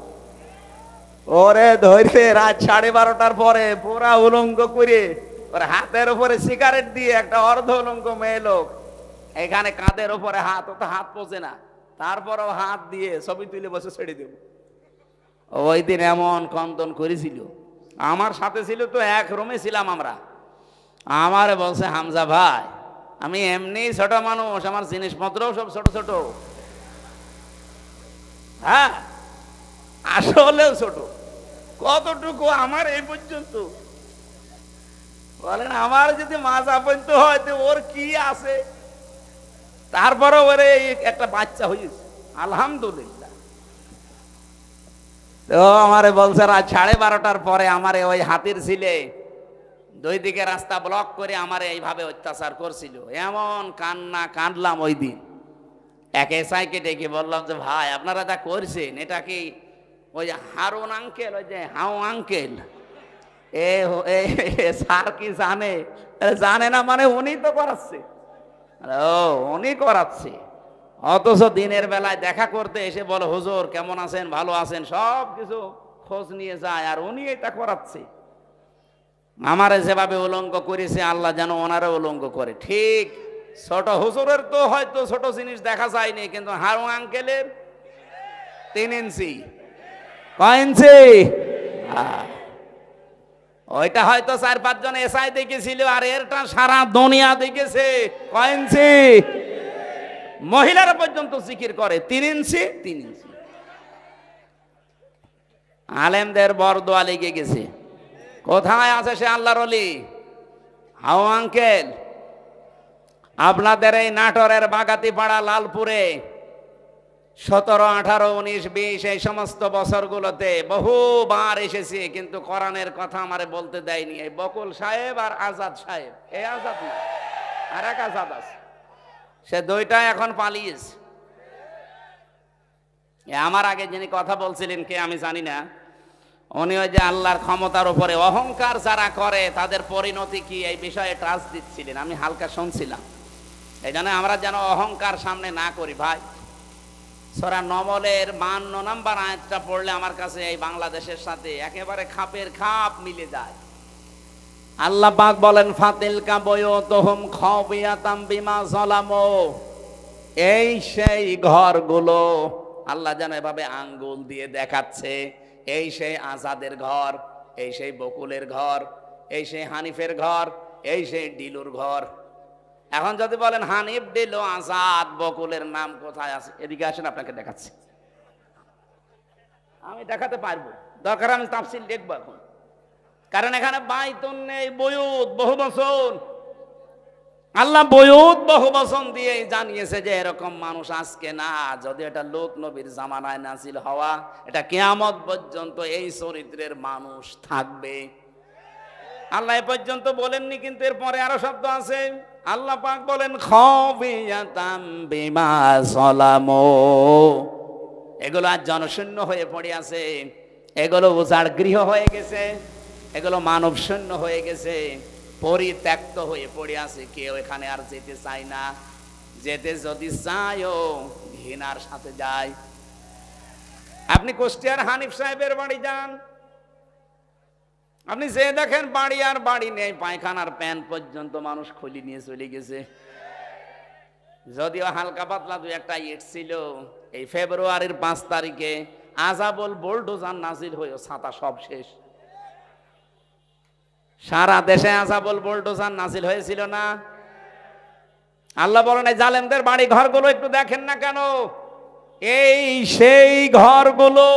ওরে ধরে রাত 12:30টার পরে পুরা উলঙ্গ করে ওর হাতের উপরে সিগারেট দিয়ে একটা অর্ধ উলঙ্গ মেয়ে লোক এখানে কাঁধের উপরে হাত, ও তো হাত পোষে না, তারপরও হাত দিয়ে ছবি তুলে বসে ছেড়ে দেব। ওই দিন এমন কন্দন করেছিল। আমার সাথে ছিল তো, এক রুমে ছিলাম আমরা। আমারে বলছে, হামজা ভাই আমি এমনি ছোট মানুষ, আমার জিনিসপত্র সব ছোট ছোট। হ্যাঁ আসলেও ছোট। কতটুকু? আমার এই পর্যন্ত। বলেন আমার যদি মাজা পর্যন্ত হয় তো ওর কি আছে? তারপরে ওরে একটা বাচ্চা হয়েছে, আলহামদুলিল্লাহ। তো আমারে বলছে রাত 12:30টার পরে আমারে ওই হাতির ছিলে দুই দিকে রাস্তা ব্লক করে আমারে এইভাবে অত্যাচার করছিল। এমন কান্না কাঁদলাম ওই দিন। এক এসআইকে ডেকে বললাম যে ভাই আপনারা যা করছেন এটা কি ওই হারুন আঙ্কেল, ওই যে হাউ আঙ্কেল স্যার কি জানে? জানে না মানে উনি তো করাচ্ছে। ও উনি করাচ্ছে, অথচ দিনের বেলায় দেখা করতে এসে বলে হুজুর কেমন আছেন, ভালো আছেন, সব কিছু খোঁজ নিয়ে যায়, আর উনি এটা করাচ্ছে। আমারে যেভাবে উলঙ্গ করেছে আল্লাহ যেন ওনারে উলঙ্গ করে। ঠিক ছোট হুজুরের তো হয়তো ছোট জিনিস দেখা যায়নি, কিন্তু হারু আঙ্কেলের 3 ইঞ্চি। কয় ইঞ্চি? ওইটা হয়তো 4-5 জন এসআই দেখেছিল, আর এরটা সারা দুনিয়া দেখেছে। কয় ইঞ্চি? মহিলারা পর্যন্ত জিকির করে 3 ইঞ্চি 3 ইঞ্চি। আলেমদের বরদোয়া লেগে গেছে। কোথায় আছে সে আল্লাহর ওলি? হাউ আঙ্কেল আপনাদের এই নাটোরের বাগাতিপাড়া, লালপুরে 17, 18, 19, 20 এই সমস্ত বছরগুলোতে বহুবার এসেছি, কিন্তু কোরআনের কথা আমারে বলতে দেয়নি। এই বকুল সাহেব আর আজাদ সাহেব, এই আজাদ না, আর এক আজাদ আছে, সে দুইটা এখন পালিয়েছে। আমার আগে যিনি কথা বলছিলেন কে আমি জানি না, উনি ওই যে আল্লাহর ক্ষমতার উপরে অহংকার যারা করে তাদের পরিণতি কি এই বিষয়ে ট্রাস্ট দিচ্ছিলেন, আমি হালকা শুনছিলাম। এই জন্য আমরা যেন অহংকার সামনে না করি ভাই। সূরা নমলের 52 নম্বর আয়াতটা পড়লে আমার কাছে এই বাংলাদেশের সাথে একেবারে খাপের খাপ মিলে যায়। আল্লাহ পাক বলেন ফাতিলকা বুয়ুতুহুম খাওফিয়াতাম বিমা যালামু, এই সেই ঘরগুলো, আল্লাহ যেন এভাবে আঙ্গুল দিয়ে দেখাচ্ছে, এই সেই আজাদের ঘর, এই সেই বকুলের ঘর, এই সেই হানিফের ঘর, এই সেই ডিলুর ঘর। এখন যদি বলেন হানিফ, ডিলু, আজাদ, বকুলের নাম কোথায় আছে, এদিকে আসেন আপনাকে দেখাচ্ছি। আমি দেখাতে পারবো, দরকার আমি তাফসীর লিখবো এখন, কারণ এখানে বাইতুন নেই, বুয়ুত বহু বচন। আল্লাহ বুয়ুত বহু বচন দিয়ে জানিয়েছে যে এরকম মানুষ আজকে না, যদি এটা লূত নবীর জামানায় নাজিল হওয়া, এটা কিয়ামত পর্যন্ত এই চরিত্রের মানুষ থাকবে। আল্লাহ এ পর্যন্ত বলেননি, কিন্তু এরপরে আরো শব্দ আছে। আল্লাহ পাক বলেন খাওফিয়াতাম বিমা যালামু, এগুলো আজ জনশূন্য হয়ে পড়ে আছে, এগুলো উজাড় গৃহ হয়ে গেছে, এগুলো মানব শূন্য হয়ে গেছে, পরিত্যক্ত হয়ে পড়ে আছে, কেউ এখানে আর যেতে চায় না। যেতে যদি চায়ও ঘৃণার সাথে যায়। আপনি কুষ্টিয়ার হানিফ সাহেবের বাড়ি যান, আপনি যে দেখেন বাড়ি আর বাড়ি নেই, পায়খানার প্যান পর্যন্ত মানুষ খুলি নিয়ে চলে গেছে। যদিও হালকা পাতলা 2-1টা ইট ছিল। এই ফেব্রুয়ারির 5 তারিখে আযাবুল বুলডোজার নাজিল হয়ে ছাতা সব শেষ। সারা দেশে আযাবুল বুলডোজার নাজিল হয়েছিল না? আল্লাহ বলেন এই জালেমদের বাড়ি ঘরগুলো একটু দেখেন না কেন? এই সেই ঘরগুলো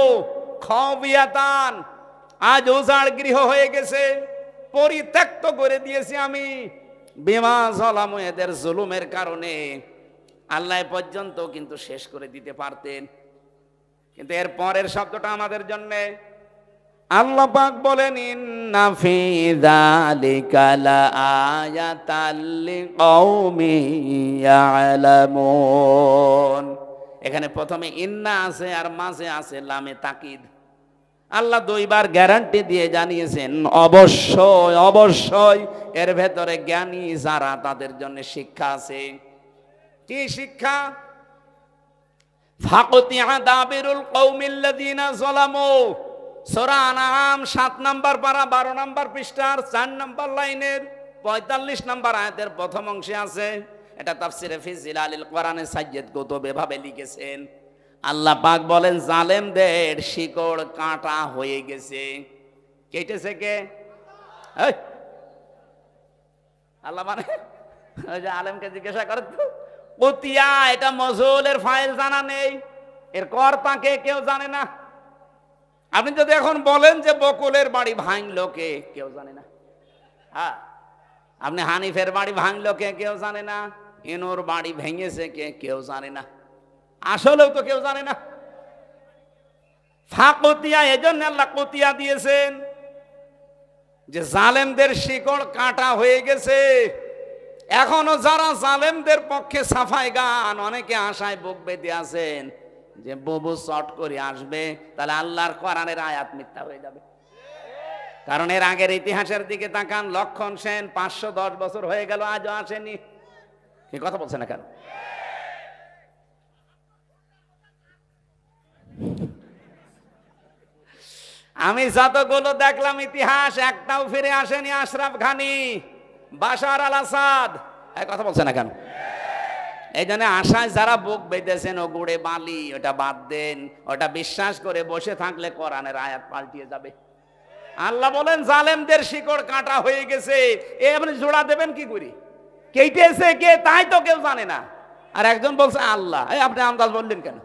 খাওফিয়াতান, আজ উজাড় গৃহ হয়ে গেছে, পরিত্যক্ত করে দিয়েছি আমি বিমা যালামু, এদের জুলুমের কারণে। আল্লাহ পর্যন্ত কিন্তু শেষ করে দিতে পারতেন, কিন্তু এর পরের শব্দটা আমাদের জন্য। আল্লাহ পাক বলেন ইন্না ফি যালিকা লাআয়াতাল লিকাউমিন ইয়ালামুন। এখানে প্রথমে ইন্না আছে আর মাঝে আছে লামে তাকিদ। আল্লাহ 2বার গ্যারান্টি দিয়ে জানিয়েছেন অবশ্যই অবশ্যই এর ভেতরে জ্ঞানী যারা তাদের জন্য শিক্ষা আছে। কি শিক্ষা? ফাকতিয়া দাবিরুল কওমিল্লাযিনা যালামু, সূরা আনআম 7 নম্বর পারা 12 নম্বর পৃষ্ঠার 4 নম্বর লাইনের 45 নম্বর আয়াতের প্রথম অংশে আছে। এটা তাফসিরে ফি জিলালিল কোরআনে সাইয়্যিদ কুতুব এভাবে লিখেছেন। আল্লাহ পাক বলেন জালেমদের শিকড় কাঁটা হয়ে গেছে। কেটেছে কে? আল্লাহ মানে ওই যে আলেমকে জিজ্ঞাসা করে তো কুতিয়া, এটা মজুলের ফাইল জানা নেই, এর কর্তা কে কেউ জানে না। আপনি যদি এখন বলেন যে বকুলের বাড়ি ভাঙলো কে, কেউ জানে না। হ্যাঁ, আপনি হানিফের বাড়ি ভাঙলো কে, কেউ জানে না। ইনুর বাড়ি ভেঙেছে কে কেউ জানে না, আসলেও তো কেউ জানে না। ফাকুতিয়া, এজন্য আল্লাহ কুতিয়া দিয়েছেন যে জালেমদের শিকড় কাটা হয়ে গেছে। এখনো যারা জালেমদের পক্ষে সাফাই গান, অনেকে আশায় বুক বেঁধে আছেন যে বুবু চট করে আসবে, তাহলে আল্লাহর কোরআনের আয়াত মিথ্যা হয়ে যাবে। কারণ এর আগের ইতিহাসের দিকে তাকান, লক্ষণ সেন 510 বছর হয়ে গেল, আজও আসেনি। কি কথা বলছে না কেন? আমি যতগুলো দেখলাম ইতিহাস, একটাও ফিরে আসেনি। আশরাফ ঘানি, বাশার আল আসাদ, এই কথা বলছে না কেন? এই জন্য আশায় যারা বুক বেঁধেছেন, ও গুড়ে বালি, ওটা বাদ দেন। ওটা বিশ্বাস করে বসে থাকলে কোরআনের আয়াত পাল্টিয়ে যাবে। আল্লাহ বলেন জালেমদের শিকড় কাটা হয়ে গেছে। এ আপনি জোড়া দেবেন কি করে? কেটেছে কে তাই তো কেউ জানে না। আর একজন বলছে আল্লাহ। এই আপনি আন্দাজ বললেন কেন?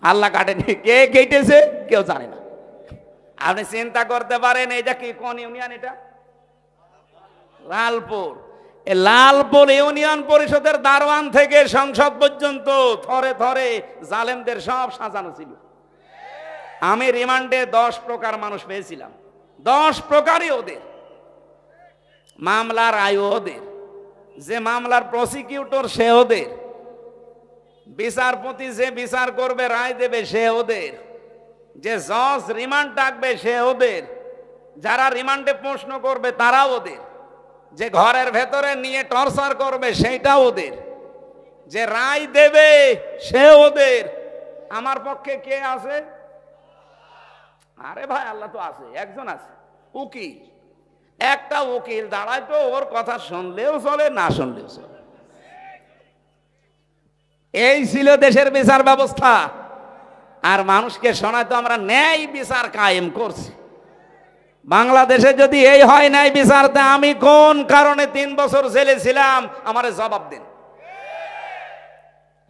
আল্লাহ কাটেনি, কে কেটেছে কেউ জানে না। আপনি চিন্তা করতে পারেন এটা কি, কোন ইউনিয়ন? এটা লালপুর। এই লালপুর ইউনিয়ন পরিষদের দারোয়ান থেকে সংসদ পর্যন্ত থরে থরে জালেমদের সব সাজানো ছিল। আমি রিমান্ডে 10 প্রকার মানুষ পেয়েছিলাম। 10 প্রকারই ওদের, মামলার আয়ু ওদের, যে মামলার প্রসিকিউটর সে ওদের, বিচারপতি যে বিচার করবে রায় দেবে সে ওদের, যে জজ রিমান্ড ডাকবে সে ওদের, যারা রিমান্ডে প্রশ্ন করবে তারা ওদের, যে ঘরের ভেতরে নিয়ে টর্চার করবে সেইটা ওদের, যে রায় দেবে সে ওদের। আমার পক্ষে কে আছে? আরে ভাই আল্লাহ তো আছে, একজন আছে, উকিল। একটা উকিল দাঁড়ায় তো ওর কথা শুনলেও চলে, না শুনলেও চলে। এই ছিল দেশের বিচার ব্যবস্থা। আর মানুষকে শোনায় তো আমরা ন্যায় বিচার কায়েম করছি। বাংলাদেশে যদি এই হয় ন্যায় বিচারতে, আমি কোন কারণে 3 বছর জেলে ছিলাম আমারে জবাব দিন।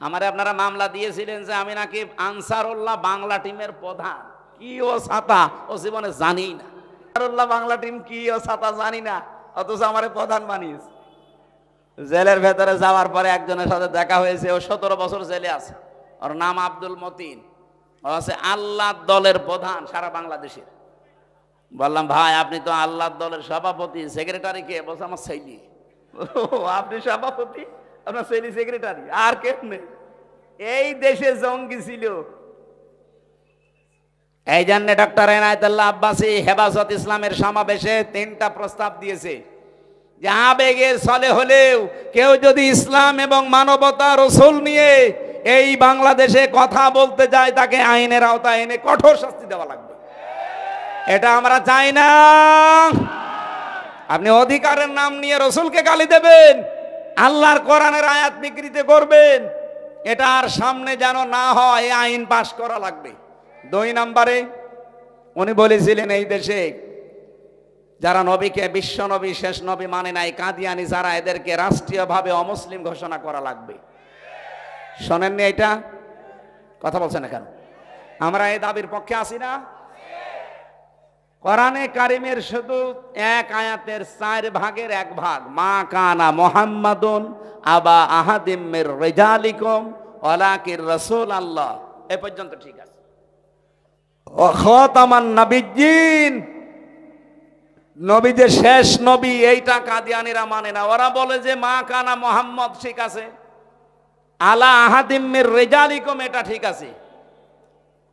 আমারে আপনারা মামলা দিয়েছিলেন যে আমি নাকি আনসারুল্লাহ বাংলা টিমের প্রধান। কি ও ছাতা ও জীবনে জানি না। আনসারুল্লাহ বাংলা টিম কি ও ছাতা জানি না, অথচ আমারে প্রধান বানিয়েছে। জেলের ভেতরে যাওয়ার পরে একজনের সাথে দেখা হয়েছে, ও 17 বছর জেলে আছে। ওর নাম আব্দুল মতিন, ও আছে আল্লাহ দলের প্রধান সারা বাংলাদেশের। বললাম ভাই আপনি তো আল্লাহ দলের সভাপতি, সেক্রেটারি কে? বলছে আমার ছেলে। আপনি সভাপতি, আপনার ছেলে সেক্রেটারি, আর কেমনে? এই দেশে জঙ্গি ছিল। এই জন্য ডক্টর এনায়েতুল্লাহ আব্বাসী হেফাজত ইসলামের সমাবেশে 3টা প্রস্তাব দিয়েছে যে আবেগের ছলে হলেও কেউ যদি ইসলাম এবং মানবতা রসুল নিয়ে এই বাংলাদেশে কথা বলতে যায়, তাকে আইনের আওতায় এনে কঠোর শাস্তি দেওয়া লাগবে। এটা আমরা চাই না। আপনি অধিকারের নাম নিয়ে রসুলকে গালি দেবেন, আল্লাহর কোরআনের আয়াত বিকৃতি করবেন, এটা আর সামনে যেন না হয়, আইন পাশ করা লাগবে। 2 নম্বরে উনি বলেছিলেন এই দেশে যারা নবীকে বিশ্ব নবী শেষ নবী মানে নাই, কাদিয়ানি যারা, এদেরকে রাষ্ট্রীয়ভাবে অমুসলিম ঘোষণা করা লাগবে। শোনেননি এটা? কথা বলছেন না কেন? আমরা এই দাবির পক্ষে আছি না? কোরআনে কারিমের শুধু 1 আয়াতের 4 ভাগের 1 ভাগ, মা কানা মুহাম্মাদুন আবা আহাদিম মির রিজালিকুম ওয়ালাকির রাসূলুল্লাহ, এই পর্যন্ত ঠিক আছে। ও খাতামান নাবিয়্যিন, নবী যে শেষ নবী, এইটা কাদিয়ানিরা মানে না। ওরা বলে যে মা কানা মুহাম্মদ ঠিক আছে, আলা আহাদিম মির রিজালিকুম এটা ঠিক আছে,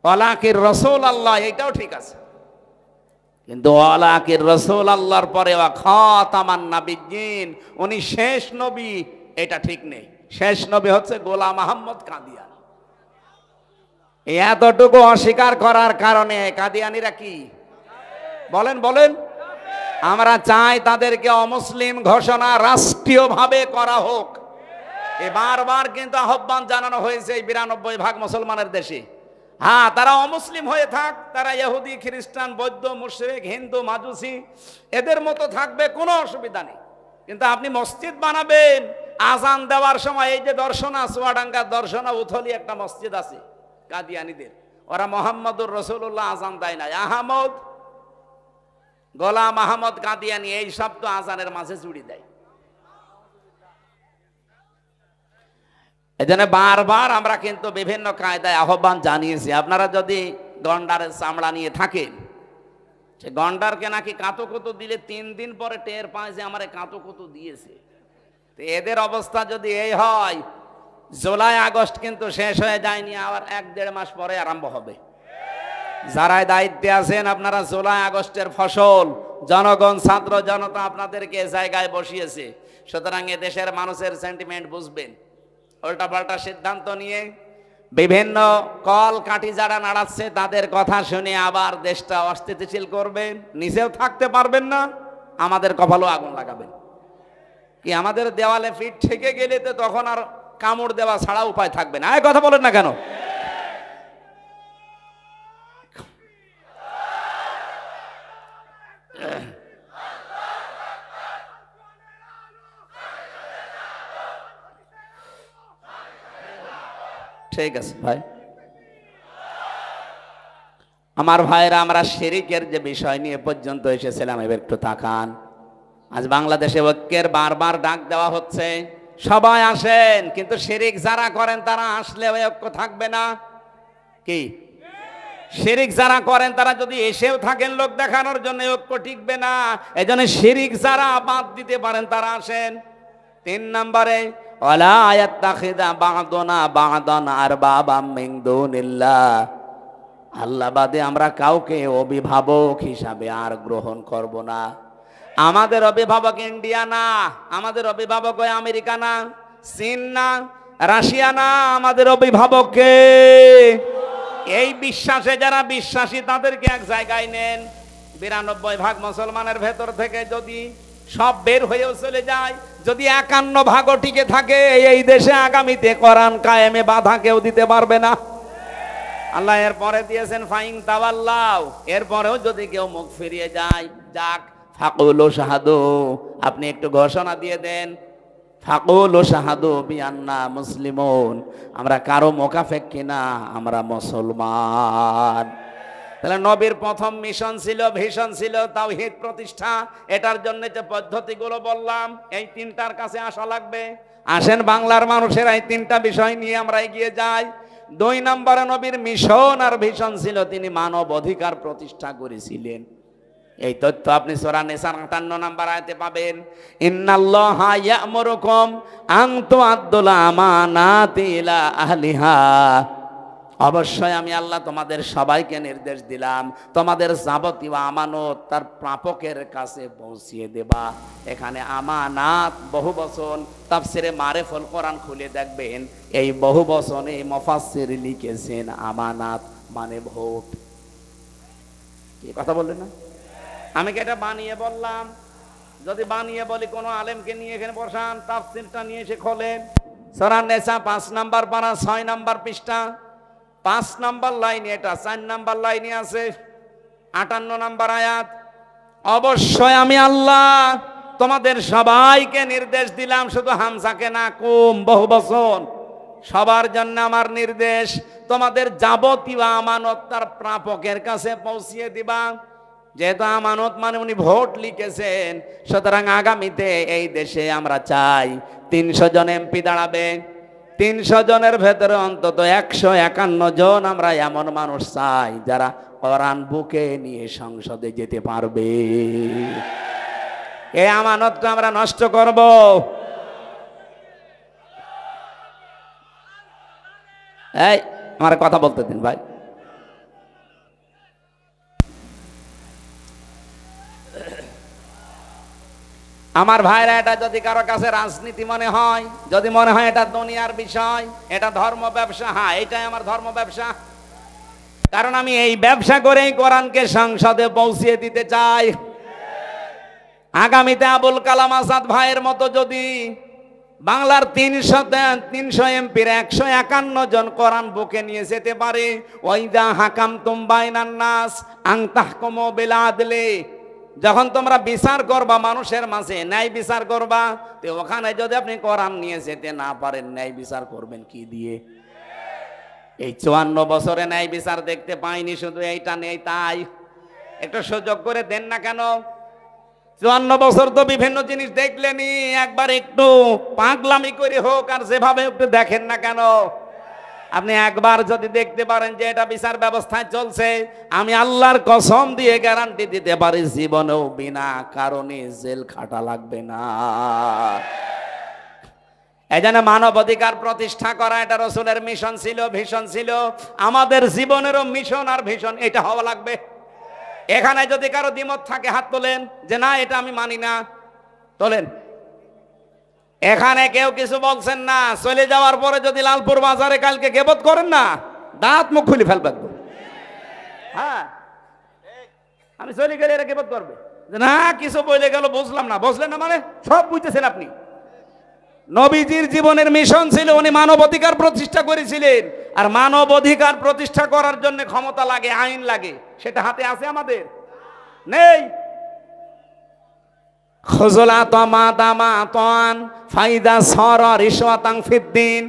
ওয়ালাকির রাসূলুল্লাহ এটাও ঠিক আছে। কিন্তু ওয়ালাকির রাসূলুল্লাহর পরে ওয়া খাতামান নাবিয়্যিন, উনি শেষ নবী, এটা ঠিক নেই। শেষ নবী হচ্ছে গোলাম আহমদ কাদিয়ানী। এতটুকু অস্বীকার করার কারণে কাদিয়ানিরা কি বলেন? বলেন, আমরা চাই তাদেরকে অমুসলিম ঘোষণা রাষ্ট্রীয়ভাবে করা হোক। বারবার কিন্তু আহ্বান জানানো হয়েছে এই 92% মুসলমানের দেশে। হ্যাঁ, তারা অমুসলিম হয়ে থাক, তারা ইহুদি, খ্রিস্টান, বৌদ্ধ, মুশরিক, হিন্দু, মাজুসি এদের মতো থাকবে, কোনো অসুবিধা নেই। কিন্তু আপনি মসজিদ বানাবেন, আজান দেওয়ার সময় এই যে দর্শনা, চুয়াডাঙ্গার দর্শনা উথলি একটা মসজিদ আছে কাদিয়ানীদের, ওরা মোহাম্মদুর রাসূলুল্লাহ আজান দেয় না, আহমদ গোলাম আহমদ কাদিয়ানী এই শব্দ আজানের মাঝে জুড়ে দেয়। এজন্য বারবার আমরা কিন্তু বিভিন্ন কায়দায় আহ্বান জানিয়েছি, আপনারা যদি গন্ডারের চামড়া নিয়ে থাকেন, সে গন্ডারকে নাকি কাঁতুকুতু দিলে 3 দিন পরে টের পায় যে আমার কাঁতুকুতু দিয়েছে। তো এদের অবস্থা যদি এই হয়, জুলাই আগস্ট কিন্তু শেষ হয়ে যায়নি, আবার 1-1.5 মাস পরে আরম্ভ হবে। যারা দায়িত্বে আছেন আপনারা জুলাই আগস্টের ফসল, জনগণ ছাত্র জনতা আপনাদেরকে জায়গায় বসিয়েছে, সুতরাং এ দেশের মানুষের সেন্টিমেন্ট বুঝবেন। উল্টাপাল্টা সিদ্ধান্ত নিয়ে বিভিন্ন কল কাঠি যারা নাড়াচ্ছে তাদের কথা শুনে আবার দেশটা অস্থিতিশীল করবেন, নিজেও থাকতে পারবেন না, আমাদের কপালও আগুন লাগাবেন। কি আমাদের দেওয়ালে ফিট ঠেকে গেলে তো তখন আর কামড় দেওয়া ছাড়া উপায় থাকবে না। এই কথা বলেন না কেন? ঠিক আছে ভাই, আমার ভাইরা, আমরা শিরিকের যে বিষয় নিয়ে পর্যন্ত এসেছিলাম এবার একটু তাকান। আজ বাংলাদেশে ঐক্যের বারবার ডাক দেওয়া হচ্ছে, সবাই আসেন, কিন্তু শিরিক যারা করেন তারা আসলে ওই ঐক্য থাকবে না। কি শিরিক যারা করেন তারা যদি এসেও থাকেন লোক দেখানোর জন্য, ঐক্য টিকবে না। এজন্য শিরিক যারা বাদ দিতে পারেন তারা আসেন। 3 নম্বরে ওয়ালা ইয়াত্তাখিযা বা'দুনা বা'দান আরবাবাম মিন দুনিল্লাহ, আল্লাহ বাদে আমরা কাউকে অভিভাবক হিসাবে আর গ্রহণ করব না। আমাদের অভিভাবক ইন্ডিয়া না, আমাদের অভিভাবক ওই আমেরিকা না, চীন না, রাশিয়া না, আমাদের অভিভাবক কে? এই বিশ্বাসে যারা বিশ্বাসী তাদেরকে এক জায়গায় নেন। 92% মুসলমানের ভেতর থেকে যদি সব বের হয়েও চলে যায়, যদি 51% টিকে থাকে, এই দেশে আগামীতে কোরআন কায়েমে বাধা কেউ দিতে পারবে না। আল্লাহ এরপরে দিয়েছেন ফাইন তাওয়াল্লাও, এরপরেও যদি কেউ মুখ ফিরিয়ে যায়, যাক ফাকুলু শাহাদু, আপনি একটু ঘোষণা দিয়ে দেন, ফাকুলু শাহাদু বিআন্না মুসলিমুন, আমরা কারো মোকাফেক কিনা, আমরা মুসলমান। তাহলে নবীর প্রথম মিশন ছিল, ভিশন ছিল তাওহীদ প্রতিষ্ঠা। এটার জন্য যে পদ্ধতিগুলো বললাম, এই 3টার কাছে আসা লাগবে। আসেন বাংলার মানুষের এই 3টা বিষয় নিয়ে আমরা এগিয়ে যাই। 2 নম্বরে নবীর মিশন আর ভিশন ছিল তিনি মানব অধিকার প্রতিষ্ঠা করেছিলেন। এই তথ্য আপনি সূরা নিসার 58 নম্বর আয়াতে পাবেন। ইন্নাল্লাহা ইয়া'মুরুকুম আন তু'আদ্দুল আমানাতি ইলা আহলিহা, অবশ্যই আমি আল্লাহ তোমাদের সবাইকে নির্দেশ দিলাম তোমাদের যাবতীয় আমানত তার প্রাপকের কাছে পৌঁছিয়ে দেবা। এখানে আমানাত বহুবচন, তাফসিরে মারিফুল কোরআন খুলে দেখবেন এই বহুবচনে মুফাসসির লিখেছেন আমানাত মানে ভোট। কি কথা বললেন না? আমি কি এটা বানিয়ে বললাম? যদি বানিয়ে বলি কোনো আলেমকে নিয়ে এখানে বসান, তাফসিরটা নিয়ে এসে খোলেন, সূরা নিসা 5 নম্বর পারা 6 নম্বর পৃষ্ঠা 5 নম্বর লাইনে, এটা 4 নম্বর লাইনে আছে 58 নম্বর আয়াত। অবশ্যই আমি আল্লাহ তোমাদের সবাইকে নির্দেশ দিলাম, শুধু হামজাকে না, কুম বহুবচন, সবার জন্য আমার নির্দেশ, তোমাদের যাবতীয় আমানত তার প্রাপকের কাছে পৌঁছিয়ে দিবা। যেহেতু আমানত মানে উনি ভোট লিখেছেন, সুতরাং আগামীতে এই দেশে আমরা চাই 300 জন এমপি দাঁড়াবে। 300 জনের ভেতরে অন্তত 151 জন আমরা এমন মানুষ চাই যারা কোরআন বুকে নিয়ে সংসদে যেতে পারবে। এই আমানতটা আমরা নষ্ট করব? এই আমার কথা বলতে দিন ভাই। আমার ভাইরা, এটা যদি কারো কাছে রাজনীতি মনে হয়, যদি মনে হয় এটা দুনিয়ার বিষয়, এটা ধর্ম ব্যবসা, হ্যাঁ এটাই আমার ধর্ম ব্যবসা, কারণ আমি এই ব্যবসা করেই কোরআনকে সংসদে পৌঁছিয়ে দিতে চাই। আগামীতে আবুল কালাম আজাদ ভাইয়ের মতো যদি বাংলার 300 এমপির 151 জন কোরআন বুকে নিয়ে যেতে পারে, ওয়াইদা হাকামতুম বাইনান নাস আন তাহকুমু বিল আদলি, যখন তোমরা বিচার করবা মানুষের মাঝে, ন্যায় বিচার করবা, তো ওখানে যদি আপনি কোরআন নিয়ে যেতে না পারেন, ন্যায় বিচার করবেন কি দিয়ে? এই 54 বছরে ন্যায় বিচার দেখতে পাইনি, শুধু এইটা নেই, তাই একটু সুযোগ করে দেন না কেন? 54 বছর তো বিভিন্ন জিনিস দেখলেনি, একবার একটু পাগলামি করে হোক আর যেভাবে একটু দেখেন না কেন, আপনি একবার যদি দেখতে পারেন যে এটা বিচার ব্যবস্থায় চলছে, আমি আল্লাহর কসম দিয়ে গ্যারান্টি দিতে পারি জীবনেও বিনা কারণে জেল খাটা লাগবে না। এই জন্য মানবাধিকার প্রতিষ্ঠা করা এটা রাসূলের মিশন ছিল, ভিশন ছিল। আমাদের জীবনেরও মিশন আর ভিশন এটা হওয়া লাগবে। এখানে যদি কারো দ্বিমত থাকে হাত তোলেন, যে না এটা আমি মানি না, তোলেন। এখানে কেউ কিছু বলছেন না, চলে যাওয়ার পরে যদি লালপুর বাজারে কালকে গেবত করেন না, দাঁত মুখ খুলে ফেলবেন। হ্যাঁ, আমি চলে গেলে এরা গেবত করবে, না কিছু বলে গেল বুঝলাম না, বুঝলেন না মানে সব বুঝতেছেন আপনি। নবীজির জীবনের মিশন ছিল, উনি মানবাধিকার প্রতিষ্ঠা করেছিলেন। আর মানবাধিকার প্রতিষ্ঠা করার জন্য ক্ষমতা লাগে, আইন লাগে, সেটা হাতে আছে আমাদের? নেই। খুজলাত মাদামাতান ফাইদা সরা রিশওয়াতান ফিদ্দিন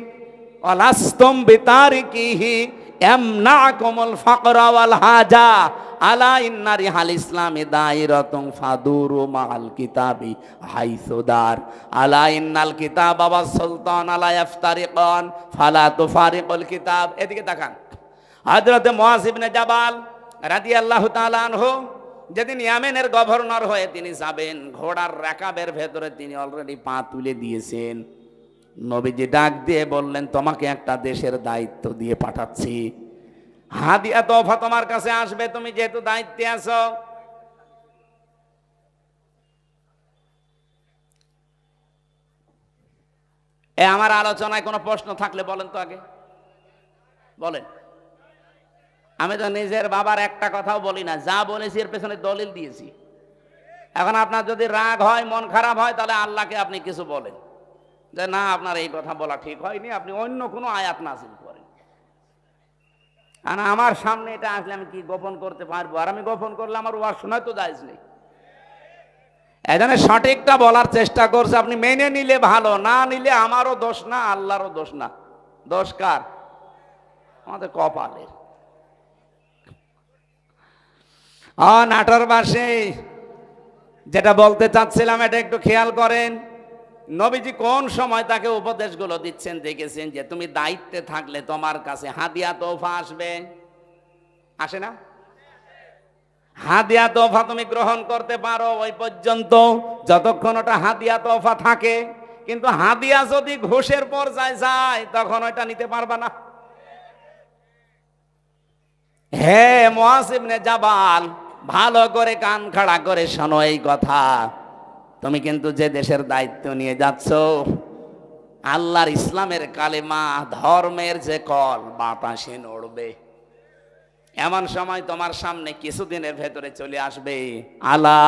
ওয়ালাস্তুম বিতারিকিহি ইয়ামনাকুমুল ফাকরা ওয়াল হাজা আলা ইন্না রিহাল ইসলামি দাইরাতুন ফাদুরু মাআল কিতাবি হাইসুদার আলা ইন্নাল কিতাবা ওয়াস সুলতান আলা ইফতারিকান ফালা তুফারিকুল কিতাব। এদিকে তাকান। হযরত মুআয ইবনে জাবাল রাদিয়াল্লাহু তাআলা আনহু যেদিন ইয়ামেনের গভর্নর হয়ে তিনি যাবেন, ঘোড়ার রাকাবের ভেতরে তিনি অলরেডি পা তুলে দিয়েছেন। নবীজি ডাক দিয়ে বললেন, তোমাকে একটা দেশের দায়িত্ব দিয়ে পাঠাচ্ছি, হাদিয়া তোফা তোমার কাছে আসবে, তুমি যেহেতু দায়িত্বে আছো। আমার আলোচনায় কোনো প্রশ্ন থাকলে বলেন তো, আগে বলেন। আমি তো নিজের বাবার একটা কথাও বলি না, যা বলেছি এর পেছনে দলিল দিয়েছি। এখন আপনার যদি রাগ হয়, মন খারাপ হয়, তাহলে আল্লাহকে আপনি কিছু বলেন যে না আপনার এই কথা বলা ঠিক হয়নি, আপনি অন্য কোনো আয়াত নাযিল করেন। আর আমার সামনে এটা আসলে আমি কি গোপন করতে পারবো? আর আমি গোপন করলে আমার ওয়াজ শোনায় তো জায়েজ নেই। এজন্য সঠিকটা বলার চেষ্টা করছে, আপনি মেনে নিলে ভালো, না নিলে আমারও দোষ না, আল্লাহরও দোষ না। দোষ কার? আমাদের কপালের। নাটোরবাসী, যেটা বলতে চাচ্ছিলাম এটা একটু খেয়াল করেন। নবীজি কোন সময় তাকে উপদেশগুলো দিচ্ছেন দেখেছেন, যে তুমি দায়িত্বে থাকলে তোমার কাছে হাদিয়া তোফা আসবে, আসে না? হাদিয়া তোফা তুমি গ্রহণ করতে পারো ওই পর্যন্ত যতক্ষণ ওটা হাদিয়া তোফা থাকে, কিন্তু হাদিয়া যদি ঘুষের পর্যায়ে যায় তখন ওটা নিতে পারবা না। হে মুআয ইবনে জাবাল, ভালো করে কান খাড়া করে শোনো এই কথা। তুমি কিন্তু যে দেশের দায়িত্ব নিয়ে যাচ্ছ, আল্লাহর ইসলামের কালেমা, ধর্মের যে কল বাতাসে নড়বে। এমন সময় তোমার সামনে কিছুদিনের ভেতরে চলে আসবে, আলা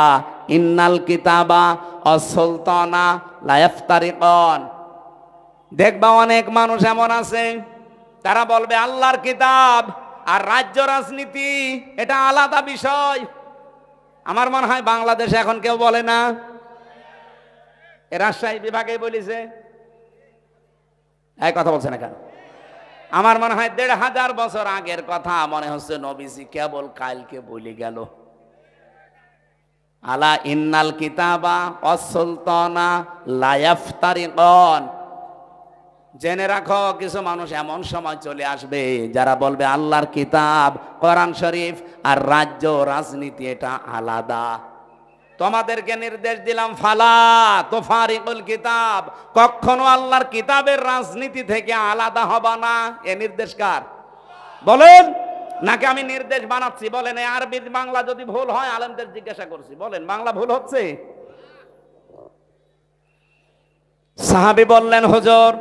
ইন্নাল কিতাবা ওয়াস সুলতানা লা ইফতারিকান। দেখবা অনেক মানুষ এমন আছে, তারা বলবে আল্লাহর কিতাব আর রাজ্য রাজনীতি এটা আলাদা বিষয়। আমার মনে হয় বাংলাদেশে এখন কেউ বলে না। রাজশাহী বিভাগে বলেছে, এই কথা বলছে না কেন? আমার মনে হয় ১৫০০ বছর আগের কথা মনে হচ্ছে নবীজি কেবল কালকে বলে গেল। আলা ইন্নাল কিতাবা ওয়াস সুলতানা লা ইফতারিকান। জেনে রাখো, কিছু মানুষ এমন সময় চলে আসবে যারা বলবে আল্লাহর কিতাব, কোরআন শরীফ আর রাজ্য রাজনীতি এটা আলাদা। তোমাদেরকে নির্দেশ দিলাম, ফালা তুফারিকুল কিতাব, কখনো আল্লাহর কিতাবের রাজনীতি থেকে আলাদা হবা না। এ নির্দেশ কার বলেন? নাকি আমি নির্দেশ বানাচ্ছি? বলেন। এই আরবি বাংলা যদি ভুল হয় আলেমদের জিজ্ঞাসা করছি, বলেন বাংলা ভুল হচ্ছে? সাহাবী বললেন, হুজুর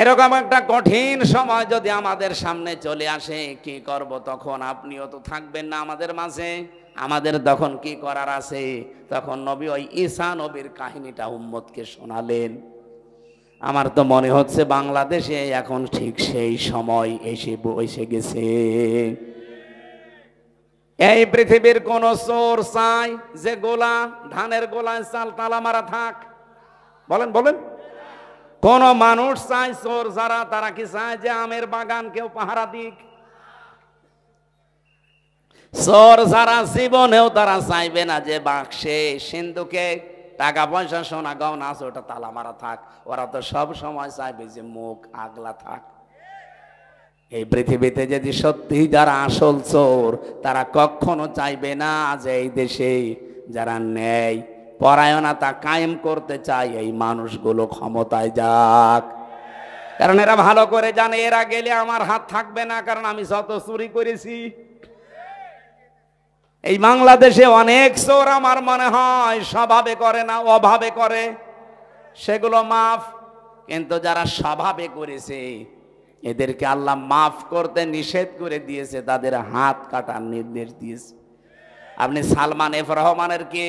এরকম একটা কঠিন সময় যদি আমাদের সামনে চলে আসে কি করব? তখন আপনিও তো থাকবেন না আমাদের মাঝে, আমাদের তখন কি করার আছে? তখন নবী ওই ঈসা নবীর কাহিনীটা উম্মতকে শোনালেন। আমার তো মনে হচ্ছে বাংলাদেশে এখন ঠিক সেই সময় এসে গেছে। এই পৃথিবীর কোন চোর চাই যে গোলা, ধানের গোলায় চাল তালা মারা থাক? বলেন বলেন। কোন মানুষ চায়, চোর যারা তারা কি চায় যে আমের বাগান কেউ পাহারা দিক? চোর যারা জীবনেও তারা চাইবে না যে বাক্সে সিন্ধুকে টাকা পয়সা সোনা গহনা আছে ওটা তালা মারা থাক, ওরা তো সব সময় চাইবে যে মুখ আগলা থাক। এই পৃথিবীতে যদি সত্যি যারা আসল চোর তারা কখনো চাইবে না যে এই দেশে যারা ন্যায় পরায়ণতা কায়েম করতে চায় এই মানুষগুলো ক্ষমতায় যাক। কারণ এরা ভালো করে জানে এরা গেলে আমার হাত থাকবে না, কারণ আমি যত চুরি করেছি। এই বাংলাদেশে অনেক চোর আমার মনে হয় স্বভাবে করে না, অভাবে করে, সেগুলো মাফ। কিন্তু যারা স্বভাবে করেছে এদেরকে আল্লাহ মাফ করতে নিষেধ করে দিয়েছে, তাদের হাত কাটার নির্দেশ দিয়েছে। আপনি সালমান এফ রহমানের কি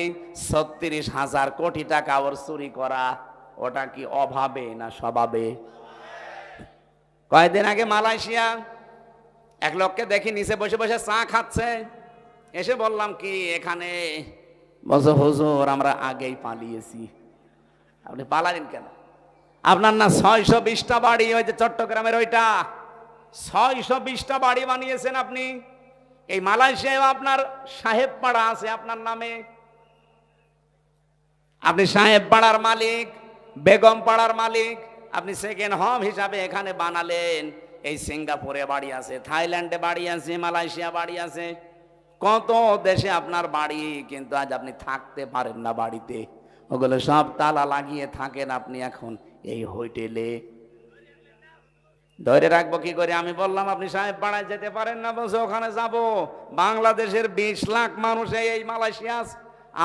৩৬,০০০ কোটি টাকা ওর চুরি করা, ওটা কি অভাবে না স্বভাবে? কয়েকদিন আগে মালয়েশিয়া এক লোককে দেখি নিচে বসে বসে চা খাচ্ছে, এসে বললাম কি এখানে? বলছে হুজুর আমরা আগেই পালিয়েছি। আপনি পালালেন কেন? আপনার না ৬২০টা বাড়ি, ওই যে চট্টগ্রামের ওইটা ৬২০টা বাড়ি বানিয়েছেন আপনি। এই মালয়েশিয়ায় আপনার সাহেব পাড়া আছে আপনার নামে, আপনি সাহেব পাড়ার মালিক, বেগম পাড়ার মালিক, আপনি সেকেন্ড হোম হিসাবে এখানে বানালেন। এই সিঙ্গাপুরে বাড়ি আছে, থাইল্যান্ডে বাড়ি আছে, মালয়েশিয়া বাড়ি আছে, কত দেশে আপনার বাড়ি, কিন্তু আজ আপনি থাকতে পারেন না বাড়িতে। ওগুলো সব তালা লাগিয়ে থাকেন আপনি এখন এই হোটেলে। ধরে রাখবো কি করে? আমি বললাম আপনি সাহেব পাড়ায় যেতে পারেন না, বলছে ওখানে যাব। বাংলাদেশের ২০ লাখ মানুষ এই মালয়েশিয়া,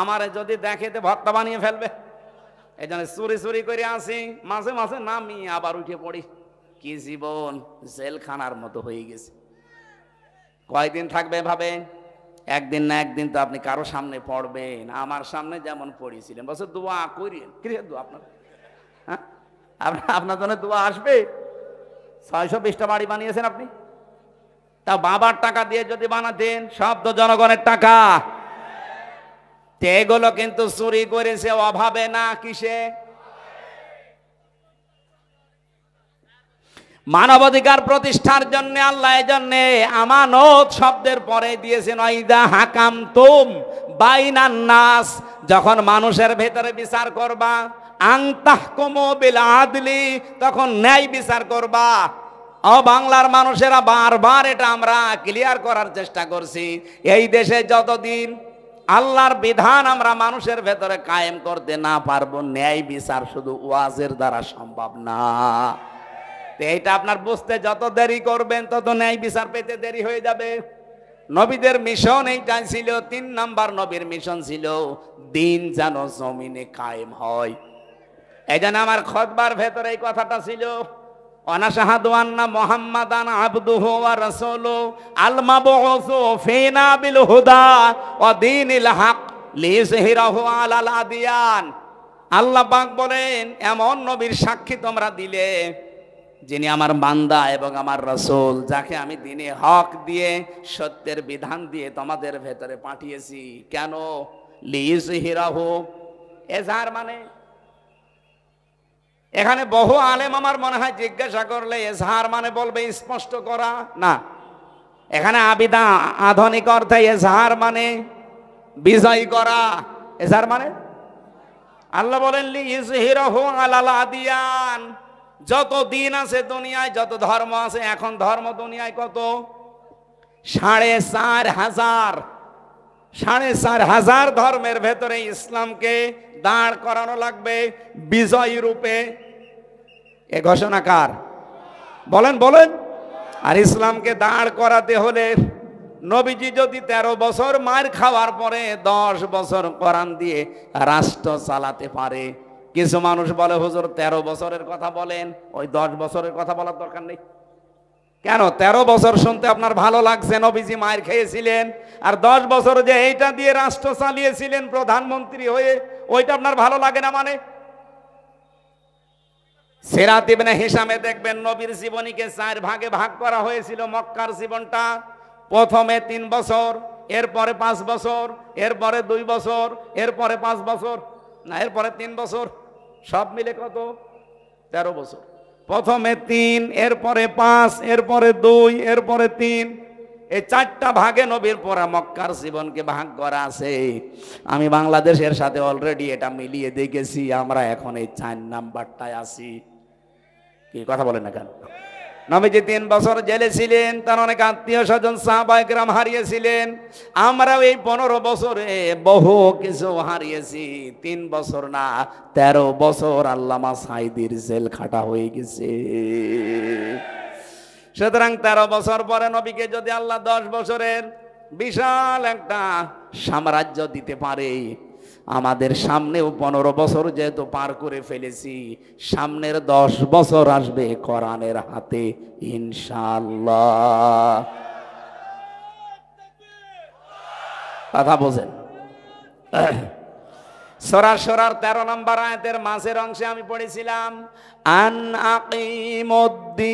আমারে যদি দেখে তো ভর্তা বানিয়ে ফেলবে। এই জন্য চুরি চুরি করে আসি, মাঝে মাঝে নামি আবার উঠে পড়ি। কি জীবন, জেলখানার মতো হয়ে গেছে। কয়দিন থাকবে ভাবে? একদিন না একদিন তো আপনি কারো সামনে পড়বেন। আমার সামনে যেমন পড়েছিলেন, বলছে দোয়া করিয়েন। কিসের দোয়া আপনার? হ্যাঁ, আপনার জন্য দোয়া আসবে? ৬২০টা বাড়ি বানিয়েছেন আপনি, তা বাবার টাকা দিয়ে যদি বানাতেন, সব তো জনগণের টাকা। এগুলো কিন্তু চুরি করেছে অভাবে না, কিসে? মানবাধিকার প্রতিষ্ঠার জন্য আল্লাহ এই জন্য আমানত শব্দের পরে দিয়েছেন ওয়াইদা হাকামতুম বাইনান নাস, যখন মানুষের ভেতরে বিচার করবা, আন তাহকুমু বিল আদলি, তখন ন্যায় বিচার করবা। ও বাংলার মানুষেরা, বারবার এটা আমরা ক্লিয়ার করার চেষ্টা করছি। এই দেশে যতদিন আল্লাহর বিধান আমরা মানুষের ভেতরে কায়েম করতে না পারবো, ন্যায় বিচার শুধু ওয়াজের দ্বারা সম্ভব না। এইটা আপনার বুঝতে যত দেরি করবেন তত ন্যায় বিচার পেতে দেরি হয়ে যাবে। নবীদের মিশন এইটাই ছিল, ৩ নাম্বার নবীর মিশন ছিল দিন যেন জমিনে কায়েম হয়। এই জন্য আমার খুতবার ভেতরে এই কথাটা ছিল, অনাশাহাদু আন্না মুহাম্মাদান আবদুহু ওয়া রাসূলুহু আল মাবউসু ফিনা বিল হুদা ওয়া দীনিল হক লিইয়ুযহিরাহু আলাল আদিয়ান। আল্লাহ পাক বলেন, এমন নবীর সাক্ষী তোমরা দিলে যিনি আমার বান্দা এবং আমার রাসূল, যাকে আমি দ্বীনে হক দিয়ে সত্যের বিধান দিয়ে তোমাদের ভেতরে পাঠিয়েছি। কেন? লিইয়ুযহিরাহু, এজাহার মানে এখানে বহু আলেম আমার মনে হয় জিজ্ঞাসা করলে এজহার মানে বলবে স্পষ্ট করা, না। এখানে আবিদা আধুনিক অর্থে এজহার মানে বিজয় করা। এজহার মানে আল্লাহ বলেন লিইয়ুযহিরাহু আলাল আদিয়ান, যত দিন আছে দুনিয়ায়, যত ধর্ম আছে, এখন ধর্ম দুনিয়ায় কত? ৪,৫০০ ধর্মের ভেতরে ইসলামকে দাঁড় করানো লাগবে বিজয়ী রূপে। এ ঘোষণা কার? বলেন বলেন। আর ইসলামকে দাঁড় করাতে হলে নবীজি যদি ১৩ বছর মার খাওয়ার পরে ১০ বছর কোরআন দিয়ে রাষ্ট্র চালাতে পারে। কিছু মানুষ বলে হুজুর ১৩ বছরের কথা বলেন, ওই ১০ বছরের কথা বলার দরকার নেই। কেন? ১৩ বছর শুনতে আপনার ভালো লাগছে, নবীজি মায়ের খেয়েছিলেন, আর ১০ বছর যে এইটা দিয়ে রাষ্ট্র চালিয়েছিলেন প্রধানমন্ত্রী হয়ে, ওইটা আপনার ভালো লাগে না মানে? সিরাত ইবনে হিশামে দেখবেন নবীর জীবনীকে ৪ ভাগে ভাগ করা হয়েছিল। মক্কার জীবনটা প্রথমে ৩ বছর, এরপরে ৫ বছর, এরপরে ২ বছর, এরপরে ৫ বছর, না এরপরে ৩ বছর, সব মিলে কত? ১৩ বছর। প্রথমে ৩, এরপরে ৫, এরপরে ২, এরপরে ৩, এই 4টা ভাগে নবীর পরা মক্কার জীবনকে ভাগ করা আছে। আমি বাংলাদেশের সাথে অলরেডি এটা মিলিয়ে দেখেছি, আমরা এখন এই 4 নাম্বারটায় আছি। কি কথা বলেন না কেন? নবীজি 3 বছর জেলে ছিলেন, তার অনেক আত্মীয় স্বজন সাহাবায়ে কেরাম হারিয়েছিলেন। আমরাও এই 15 বছরে বহু কিছু হারিয়েছি। 3 বছর না 13 বছর আল্লামা সাঈদীর জেল খাটা হয়ে গেছে। সুতরাং 13 বছর পরে নবীকে যদি আল্লাহ 10 বছরের বিশাল একটা সাম্রাজ্য দিতে পারে, আমাদের সামনেও 15 বছর যেহেতু পার করে ফেলেছি, সামনের 10 বছর আসবে কোরআনের হাতে ইনশাআল্লাহ। কথা বোঝেন? সূরা সূরার 13 নম্বর আয়াতের মাঝের অংশে আমি পড়েছিলাম আন আকিমুদ্দিন।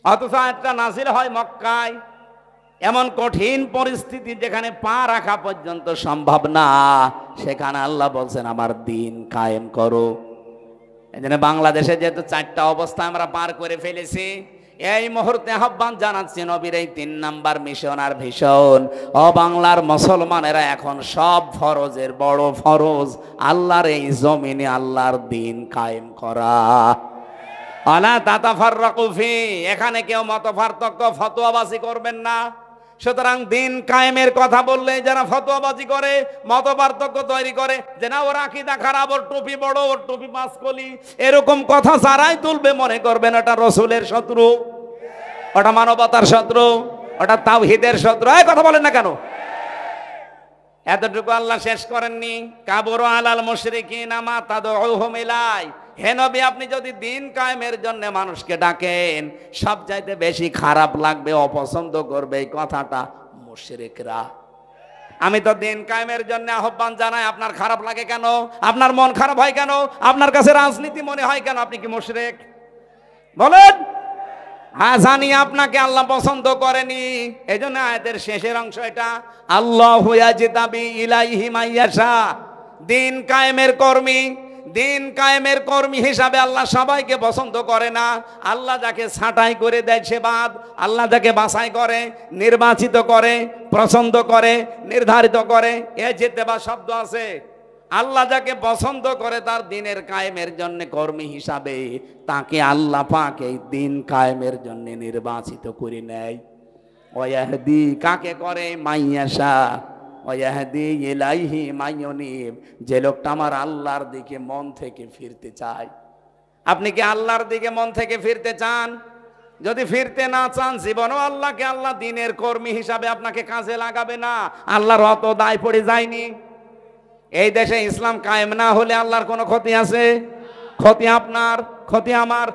অথচ আয়াতটা নাযিল হয় মক্কায়, এমন কঠিন পরিস্থিতি যেখানে পা রাখা পর্যন্ত সম্ভব না, সেখানে আল্লাহ বলছেন আমার দিন কায়েম করো। এজন্য বাংলাদেশে যেহেতু 4টা অবস্থা আমরা পার করে ফেলেছি, এই মুহূর্তে আহ্বান জানাচ্ছি নবীর এই 3 নাম্বার মিশন আর ভীষণ। ও বাংলার মুসলমানেরা, এখন সব ফরজের বড় ফরজ আল্লাহর এই জমিনে আল্লাহর দিন কায়েম করা। আলা তাতাফাররাকু ফি, এখানে কেউ মতপার্থক্য ফতোয়াবাজি করবেন না। সুতরাং দিন কায়েমের কথা বললে যারা ফতোয়াবাজি করে, মতপার্থক্য তৈরি করে, যে না ওর আকীদা খারাপ, ওর টুপি বড়, ওর টুপি 5 কলি, এরকম কথা যারাই তুলবে মনে করবেন ওটা রাসূলের শত্রু, ওটা মানবতার শত্রু, ওটা তাওহীদের শত্রু। এই কথা বলেন না কেন? এতটুকু আল্লাহ শেষ করেননি, কাবুরু আলাল মুশরিকিনা মা তাদউহুম ইলাই। হে নবী, আপনি যদি দিন কায়েমের জন্য মানুষকে ডাকেন, সবচাইতে বেশি খারাপ লাগবে, অপছন্দ করবে এই কথাটা মুশরিকরা। আমি তো দিন কায়েমের জন্য আহ্বান জানাই, আপনার খারাপ লাগে কেন? আপনার মন খারাপ হয় কেন? আপনার কাছে রাজনীতি মনে হয় কেন? আপনি কি মুশরিক? বলেন। হ্যাঁ, জানি আপনাকে আল্লাহ পছন্দ করেনি। এই জন্য আয়াতের শেষের অংশ এটা, আল্লাহু ইয়াজতাবি ইলাইহি মাইয়াশা। দিন কায়েমের কর্মী, দিন কায়েমের কর্মী হিসাবে আল্লাহ সবাইকে পছন্দ করে না। আল্লাহ যাকে ছাঁটাই করে দেয় সে বাদ, আল্লাহ যাকে বাছাই করে, নির্বাচিত করে, পছন্দ করে, নির্ধারিত করে, এ যেতেবা শব্দ আছে। আল্লাহ যাকে পছন্দ করে তার দিনের কায়েমের জন্য কর্মী হিসাবে, তাকে আল্লাহ পাক এই দিন কায়েমের জন্য নির্বাচিত করে নেয়। ওয়াহদি কাকে করে? মাইয়াশা। ওয়াহদি ইলাইহি মাইয়ুনিব, যে লোকটা আমার আল্লাহর দিকে মন থেকে ফিরতে চায়। আপনি কি আল্লাহর দিকে মন থেকে ফিরতে চান? যদি ফিরতে না চান, জীবনও আল্লাহকে আল্লাহ দিনের কর্মী হিসাবে আপনাকে কাজে লাগাবে না। আল্লাহর অত দায় পড়ে যায়নি। এই দেশে ইসলাম কায়েম না হলে আল্লাহর কোনো ক্ষতি আছে? ক্ষতি আপনার, ক্ষতি আমার।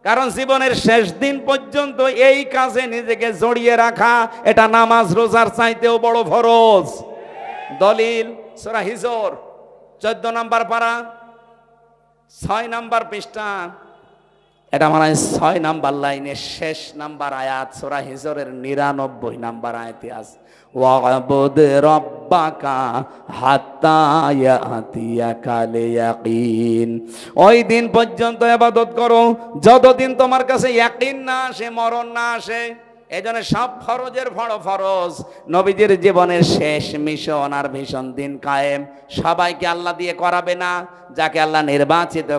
কারণ জীবনের শেষ দিন পর্যন্ত এই কাজে নিজেকে জড়িয়ে রাখা, এটা নামাজ রোজার চাইতেও বড় ফরজ। দলিল সূরা হিজর 14 নম্বর পারা 6 নম্বর পৃষ্ঠা, এটা মানে 6 নম্বর লাইনের শেষ নাম্বার আয়াত, সূরা হিজরের 99 নম্বর আয়াতে আছে, ওয়া'বুদ রাব্বাকা হাত্তা ইয়াতিয়াকাল ইয়াকিন। ওই দিন পর্যন্ত ইবাদত করো যতদিন তোমার কাছে ইয়াকিন না আসে, মরণ না আসে। এজন্য সব ফরজের বড় ফরজ। নবীজির জীবনের শেষ মিশন আর ভীষণ দিন কায়েম। সবাইকে আল্লাহ দিয়ে করাবে না, যাকে আল্লাহ নির্বাচিত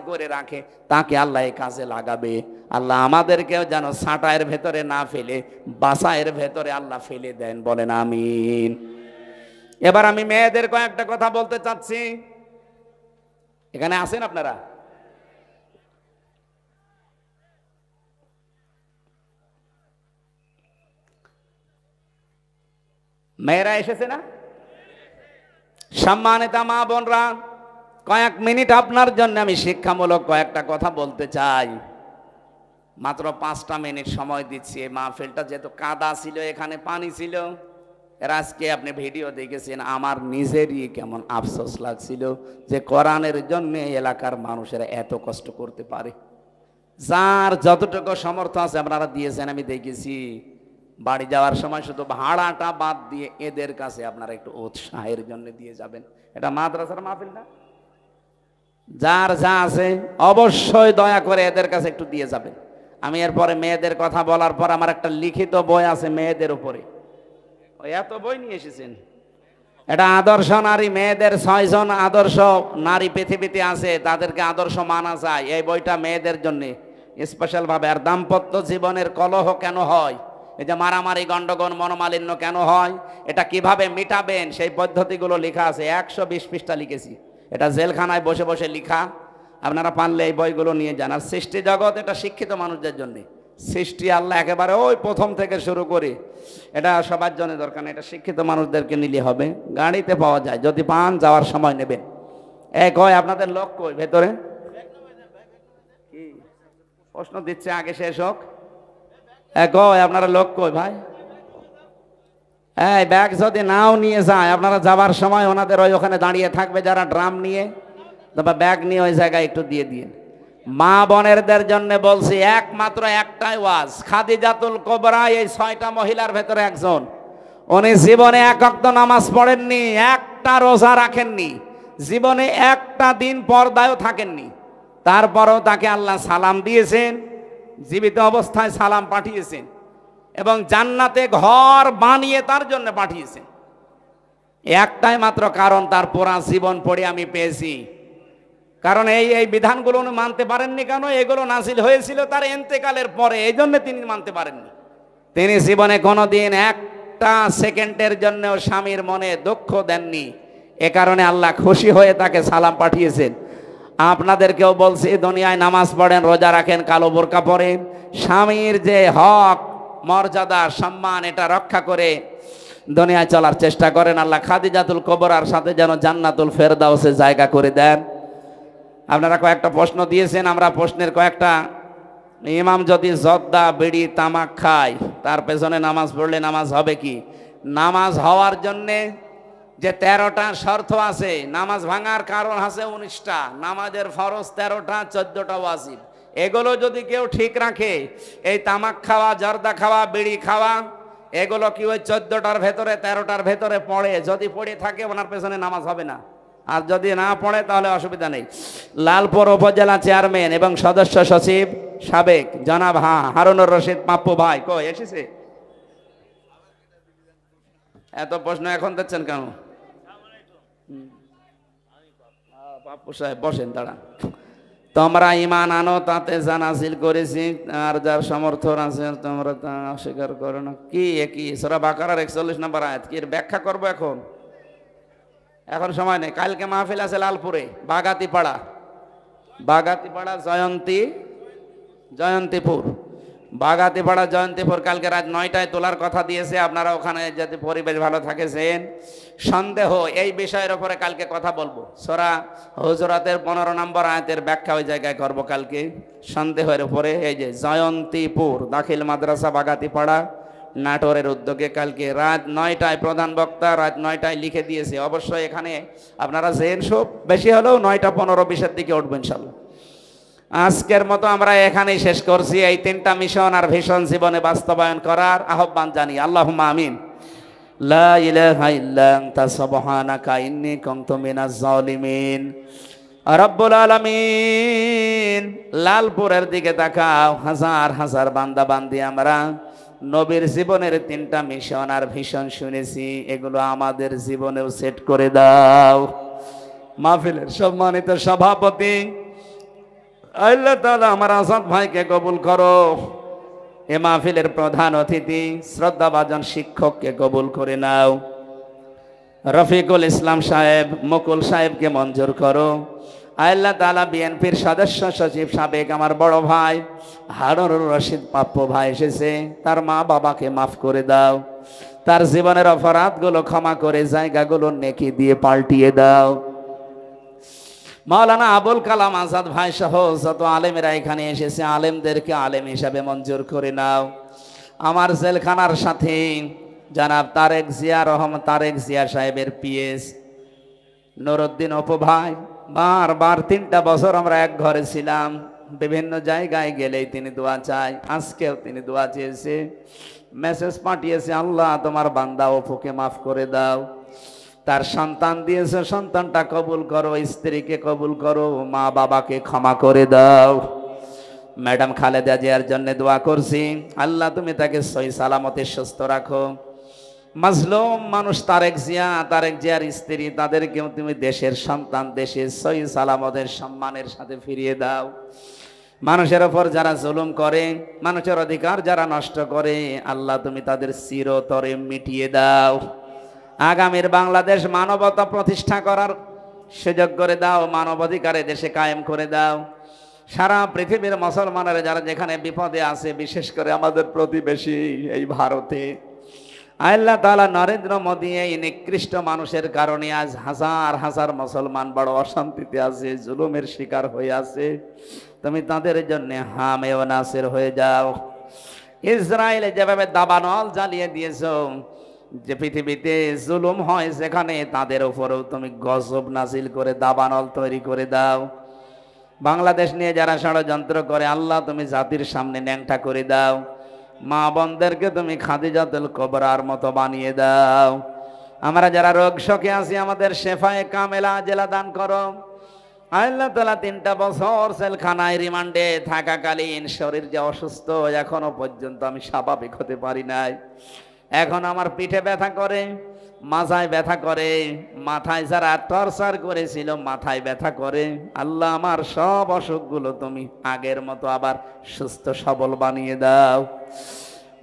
করে রাখে তাকে আল্লাহ এই কাজে লাগাবে। আল্লাহ আমাদেরকেও যেন ছাঁটাইয়ের ভেতরে না ফেলে বাছাইয়ের ভেতরে আল্লাহ ফেলে দেন, বলেন আমিন। এবার আমি মেয়েদের কয়েকটা কথা বলতে চাচ্ছি। এখানে আছেন আপনারা? মেয়েরা এসেছে না? সম্মানিতা মা বোনরা, কয়েক মিনিট আপনার জন্য আমি শিক্ষামূলক কয়েকটা কথা বলতে চাই। মাত্র 5টা মিনিট সময় দিচ্ছি। এই মাহফিলটা যেহেতু কাদা ছিল, এখানে পানি ছিল, এর আজকে আপনি ভিডিও দেখেছেন, আমার নিজেরই কেমন আফসোস লাগছিল যে কোরআনের জন্য এলাকার মানুষেরা এত কষ্ট করতে পারে। যার যতটুকু সামর্থ্য আছে আপনারা দিয়েছেন, আমি দেখেছি। বাড়ি যাওয়ার সময় শুধু ভাড়াটা বাদ দিয়ে এদের কাছে আপনারা একটু উৎসাহের জন্য দিয়ে যাবেন। এটা মাদ্রাসার মাহফিল না? যার যা আছে অবশ্যই দয়া করে এদের কাছে একটু দিয়ে যাবেন। আমি এরপরে মেয়েদের কথা বলার পর আমার একটা লিখিত বই আছে মেয়েদের উপরে, ওই এত বই নিয়ে এসেছেন। এটা আদর্শ নারী, মেয়েদের 6 জন আদর্শ নারী পৃথিবীতে আছে, তাদেরকে আদর্শ মানা যায়। এই বইটা মেয়েদের জন্য স্পেশাল ভাবে। আর দাম্পত্য জীবনের কলহ কেন হয়, এই যে মারামারি গন্ডগোল মনোমালিন্য কেন হয়, এটা কিভাবে মিটাবেন, সেই পদ্ধতিগুলো লেখা আছে। 120 পৃষ্ঠা লিখেছি, এটা জেলখানায় বসে বসে লেখা। আপনারা পারলে এই বইগুলো নিয়ে যান। আর সৃষ্টি জগৎ, এটা শিক্ষিত মানুষদের জন্য। সৃষ্টি আল্লাহ একেবারে ওই প্রথম থেকে শুরু করে, এটা সবার জন্য দরকার না, এটা শিক্ষিত মানুষদেরকে নিলে হবে। গাড়িতে পাওয়া যায়, যদি পান যাওয়ার সময় নেবেন। এক হয় আপনাদের লোক কই ভেতরে, কি প্রশ্ন দিচ্ছে, আগে শেষ হোক। এক হয় আপনারা লোক কই ভাই? এই ব্যাগ যদি নাও নিয়ে যায়, আপনারা যাবার সময় ওনাদের ওই ওখানে দাঁড়িয়ে থাকবে যারা ড্রাম নিয়ে, তবে ব্যাগ নিয়ে ওই জায়গায় একটু দিয়ে দিয়ে। মা বোনেরদের জন্য বলছি, একমাত্র একটাই ওয়াজ, খাদিজাতুল কুবরা এই 6টা মহিলার ভেতরে একজন। উনি জীবনে এক ওয়াক্ত নামাজ পড়েননি, একটা রোজা রাখেননি, জীবনে একটা দিন পর্দায়ও থাকেননি। তারপরেও তাকে আল্লাহ সালাম দিয়েছেন, জীবিত অবস্থায় সালাম পাঠিয়েছেন, এবং জান্নাতে ঘর বানিয়ে তার জন্য পাঠিয়েছেন। একটাই মাত্র কারণ, তার পুরা জীবন পড়ে আমি পেয়েছি। কারণ এই বিধানগুলো উনি মানতে পারেননি কেন? এগুলো নাজিল হয়েছিল তার ইন্তেকালের পরে, এই জন্য তিনি মানতে পারেননি। তিনি জীবনে কোনোদিন একটা সেকেন্ডের জন্যও স্বামীর মনে দুঃখ দেননি। এ কারণে আল্লাহ খুশি হয়ে তাকে সালাম পাঠিয়েছেন। আপনাদেরকেও বলছি, দুনিয়ায় নামাজ পড়েন, রোজা রাখেন, কালো বোরকা পরেন, স্বামীর যে হক, মর্যাদা, সম্মান, এটা রক্ষা করে দুনিয়ায় চলার চেষ্টা করেন। আল্লাহ খাদিজাতুল কুবরার সাথে যেন জান্নাতুল ফেরদাউসে জায়গা করে দেন। আপনারা কয়েকটা প্রশ্ন দিয়েছেন, আমরা প্রশ্নের কয়েকটা, ইমাম যদি জর্দা বিড়ি তামাক খায়, তার পেছনে নামাজ পড়লে নামাজ হবে কি? নামাজ হওয়ার জন্যে যে 13টা শর্ত আছে, নামাজ ভাঙার কারণ আছে 19টা, নামাজের ফরজ 13টা, 14টা ওয়াজিব। এগুলো যদি কেউ ঠিক রাখে, এই তামাক খাওয়া, জর্দা খাওয়া, বিড়ি খাওয়া, এগুলো কি ওই 14টার ভেতরে 13টার ভেতরে পড়ে? যদি পড়ে থাকে ওনার পেছনে নামাজ হবে না, আর যদি না পড়ে তাহলে অসুবিধা নেই। লালপুর উপজেলা চেয়ারম্যান এবং সদস্য সচিব সাবেক জনাব হারুনুর রশিদ পাপ্পু ভাই কই এসেছে? এত প্রশ্ন এখন দিচ্ছেন কেন? পাপ্পু সাহেব বসেন, দাঁড়ান। তোমরা ঈমান আনো, তাতে যা নাযিল করেছি, আর যার সমর্থন আছে তোমরা তা অস্বীকার করো না। কি একই সূরা বাকারার 41 নম্বর আয়াত, কি এর ব্যাখ্যা করবো এখন? এখন সময় নেই। কালকে মাহফিল আছে লালপুরে, বাগাতিপাড়া, জয়ন্তীপুর, বাগাতিপাড়া জয়ন্তীপুর। কালকে রাত 9টায় তোলার কথা দিয়েছে। আপনারা ওখানে যদি পরিবেশ ভালো থাকেছেন, সন্দেহ এই বিষয়ের উপরে কালকে কথা বলবো। সূরা হুজুরাতের 15 নম্বর আয়াতের ব্যাখ্যা ওই জায়গায় করবো কালকে, সন্দেহের উপরে। এই যে জয়ন্তীপুর দাখিল মাদ্রাসা বাগাতিপাড়া, নাটোরের উদ্যোগে কালকে রাত 9টায় প্রধান বক্তা রাত 9টায় লিখে দিয়েছে। অবশ্যই এখানে আপনারা জেন সব বেশি হলেও 9টা 15-20-এর দিকে উঠবেন ইনশাল্লাহ। আজকের মতো আমরা এখানেই শেষ করছি। এই 3টা মিশন আর ভীষণ জীবনে বাস্তবায়ন করার আহ্বান জানি। আল্লাহুম্মা আমিন। লা ইলাহা ইল্লা আনতা সুবহানাকা ইন্নী কুনতু মিনাজ জালিমিন। রব্বুল আলামিন, লালপুরের দিকে তাকাও। হাজার হাজার বান্দা বান্দি আমরা নবীর জীবনের 3টা মিশন আর ভীষণ শুনেছি, এগুলো আমাদের জীবনেও সেট করে দাও। মাহফিলের সম্মানিত সভাপতি আল্লাহ তাআলা আমার আসাদ ভাইকে কবুল করো। এ মাহফিলের প্রধান অতিথি শ্রদ্ধাভাজন শিক্ষককে কবুল করে নাও। রফিকুল ইসলাম সাহেব, মুকুল সাহেবকে মঞ্জুর করো। আল্লাহ তাআলা বিএনপির সদস্য সচিব সাবেক আমার বড় ভাই হারুনুর রশিদ পাপ্পু ভাই এসেছে, তার মা বাবাকে মাফ করে দাও। তার জীবনের অপরাধগুলো ক্ষমা করে জায়গাগুলো নেকি দিয়ে পাল্টিয়ে দাও। মাওলানা আবুল কালাম আজাদ ভাই সহ যত আলেমেরা এখানে এসেছে, আলেমদেরকে আলেম হিসাবে মঞ্জুর করে নাও। আমার জেলখানার সাথে জনাব তারেক জিয়া সাহেবের পিএস নুরউদ্দিন অপু ভাই, বারবার 3টা বছর আমরা এক ঘরে ছিলাম, বিভিন্ন জায়গায় গেলেই তিনি দোয়া চায়। আজকেও তিনি দোয়া চেয়েছে, মেসেজ পাঠিয়েছে, আল্লাহ তোমার বান্দা অপুকে মাফ করে দাও। তার সন্তান দিয়েছে, সন্তানটা কবুল করো, স্ত্রীকে কবুল করো, মা বাবাকে ক্ষমা করে দাও। ম্যাডাম খালেদা জিয়ার জন্য দোয়া করছি, আল্লাহ তুমি তাকে সহি সালামতে সুস্থ রাখো। মাজলুম মানুষ তারেক জিয়ার স্ত্রী, তাদেরকেও তুমি দেশের সন্তান, দেশের সহি সালামতের সম্মানের সাথে ফিরিয়ে দাও। মানুষের ওপর যারা জুলুম করে, মানুষের অধিকার যারা নষ্ট করে, আল্লাহ তুমি তাদের চিরতরে মিটিয়ে দাও। আগামীর বাংলাদেশ মানবতা প্রতিষ্ঠা করার সুযোগ করে দাও, মানবাধিকারে দেশে কায়েম করে দাও। সারা পৃথিবীর মুসলমানেরা যারা যেখানে বিপদে আছে, বিশেষ করে আমাদের প্রতিবেশী এই ভারতে, আল্লাহ তাআলা নরেন্দ্র মোদী এই নিকৃষ্ট মানুষের কারণে আজ হাজার হাজার মুসলমান বড় অশান্তিতে আছে, জুলুমের শিকার হয়ে আছে। তুমি তাদের জন্য হামে ও নাসির হয়ে যাও। ইসরায়েলে যেভাবে দাবানল জ্বালিয়ে দিয়েছো, যে পৃথিবীতে জুলুম হয় সেখানে তাদের উপরেও তুমি গজব নাজিল করে দাবানল তৈরি করে দাও। বাংলাদেশ নিয়ে যারা ষড়যন্ত্র করে, আল্লাহ তুমি জাতির সামনে ন্যাংটা করে দাও। মা বোনদেরকে তুমি খাদিজাতুল কুবরার মতো বানিয়ে দাও। আমরা যারা রোগ শোকে আছি, আমাদের শেফায়ে কামেলা জেলা দান করো। আল্লাহ তাআলা 3টা বছর জেলখানায় রিমান্ডে থাকাকালীন শরীর যে অসুস্থ, এখনো পর্যন্ত আমি স্বাভাবিক হতে পারি নাই। এখন আমার পিঠে ব্যথা করে, মাথায় ব্যথা করে, মাথায় যারা টর্চার করেছিল মাথায় ব্যথা করে। আল্লাহ আমার সব অসুখগুলো তুমি আগের মতো আবার সুস্থ সবল বানিয়ে দাও।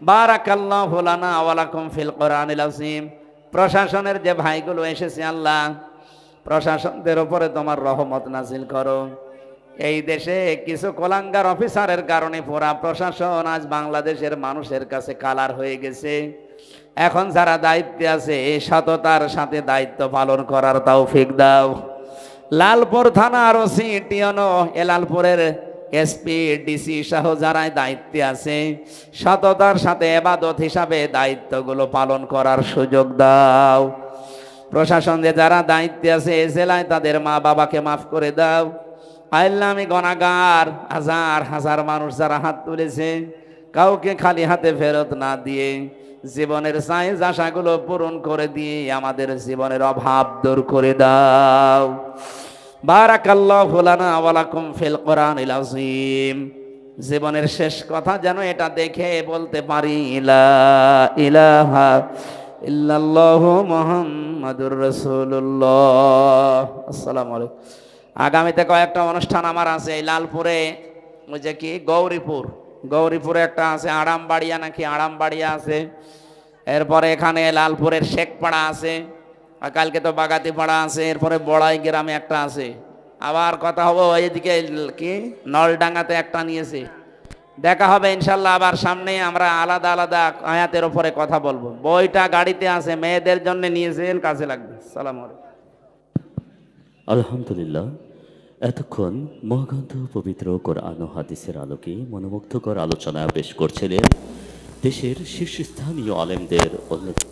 বারাকাল্লাহু লানা ওয়া লাকুম ফিল কোরআনিল আযীম। প্রশাসনের যে ভাইগুলো এসেছে, আল্লাহ প্রশাসনদের উপরে তোমার রহমত নাজিল করো। এই দেশে কিছু কোলাঙ্গার অফিসারের কারণে পুরা প্রশাসন আজ বাংলাদেশের মানুষের কাছে কালার হয়ে গেছে। এখন যারা দায়িত্বে আছে, এই সততার সাথে দায়িত্ব পালন করার তৌফিক দাও। লালপুর থানার ওসি টিওনো, লালপুরের এসপি ডিসি সহ যারা দায়িত্বে আছে, সততার সাথে ইবাদত হিসাবে দায়িত্বগুলো পালন করার সুযোগ দাও। প্রশাসনে যারা দায়িত্বে আছে, এই জেলায় তাদের মা বাবাকে মাফ করে দাও। আল্লাহ আমি গুনাহগার, হাজার হাজার মানুষ যারা হাত তুলেছে, কাউকে খালি হাতে ফেরত না দিয়ে জীবনের চাহিদা আশাগুলো পূরণ করে দিয়ে আমাদের জীবনের অভাব দূর করে দাও। বারাকাল্লাহু লানা ওয়া লাকুম ফিল কোরআনিল আযীম। জীবনের শেষ কথা যেন এটা দেখে বলতে পারি, লা ইলাহা ইল্লাল্লাহু মুহাম্মাদুর রাসূলুল্লাহ। আসসালামু আলাইকুম। আগামীতে কয়েকটা অনুষ্ঠান আমার আছে এই লালপুরে, ওই যে কি গৌরীপুরে একটা আছে, আড়ামবাড়িয়া নাকি আড়ামবাড়িয়া আছে। এরপরে এখানে লালপুরের শেখপাড়া আছে, আর কালকে তো বাগাতিপাড়া আছে। এরপরে বড়াই গ্রামে একটা আছে। আবার কথা হবে ওইদিকে কি নলডাঙ্গাতে একটা নিয়েছে। দেখা হবে ইনশাল্লাহ। আবার সামনে আমরা আলাদা আলাদা আয়াতের উপরে কথা বলবো। বইটা গাড়িতে আছে, মেয়েদের জন্য নিয়েছেন, কাজে লাগবে। আসসালামু আলাইকুম। আলহামদুলিল্লাহ, এতক্ষণ মহাগ্রন্থ পবিত্র কোরআন ও হাদিসের আলোকে মনোমুগ্ধকর আলোচনা পেশ করছিলেন দেশের শীর্ষস্থানীয় আলেমদের অন্যতম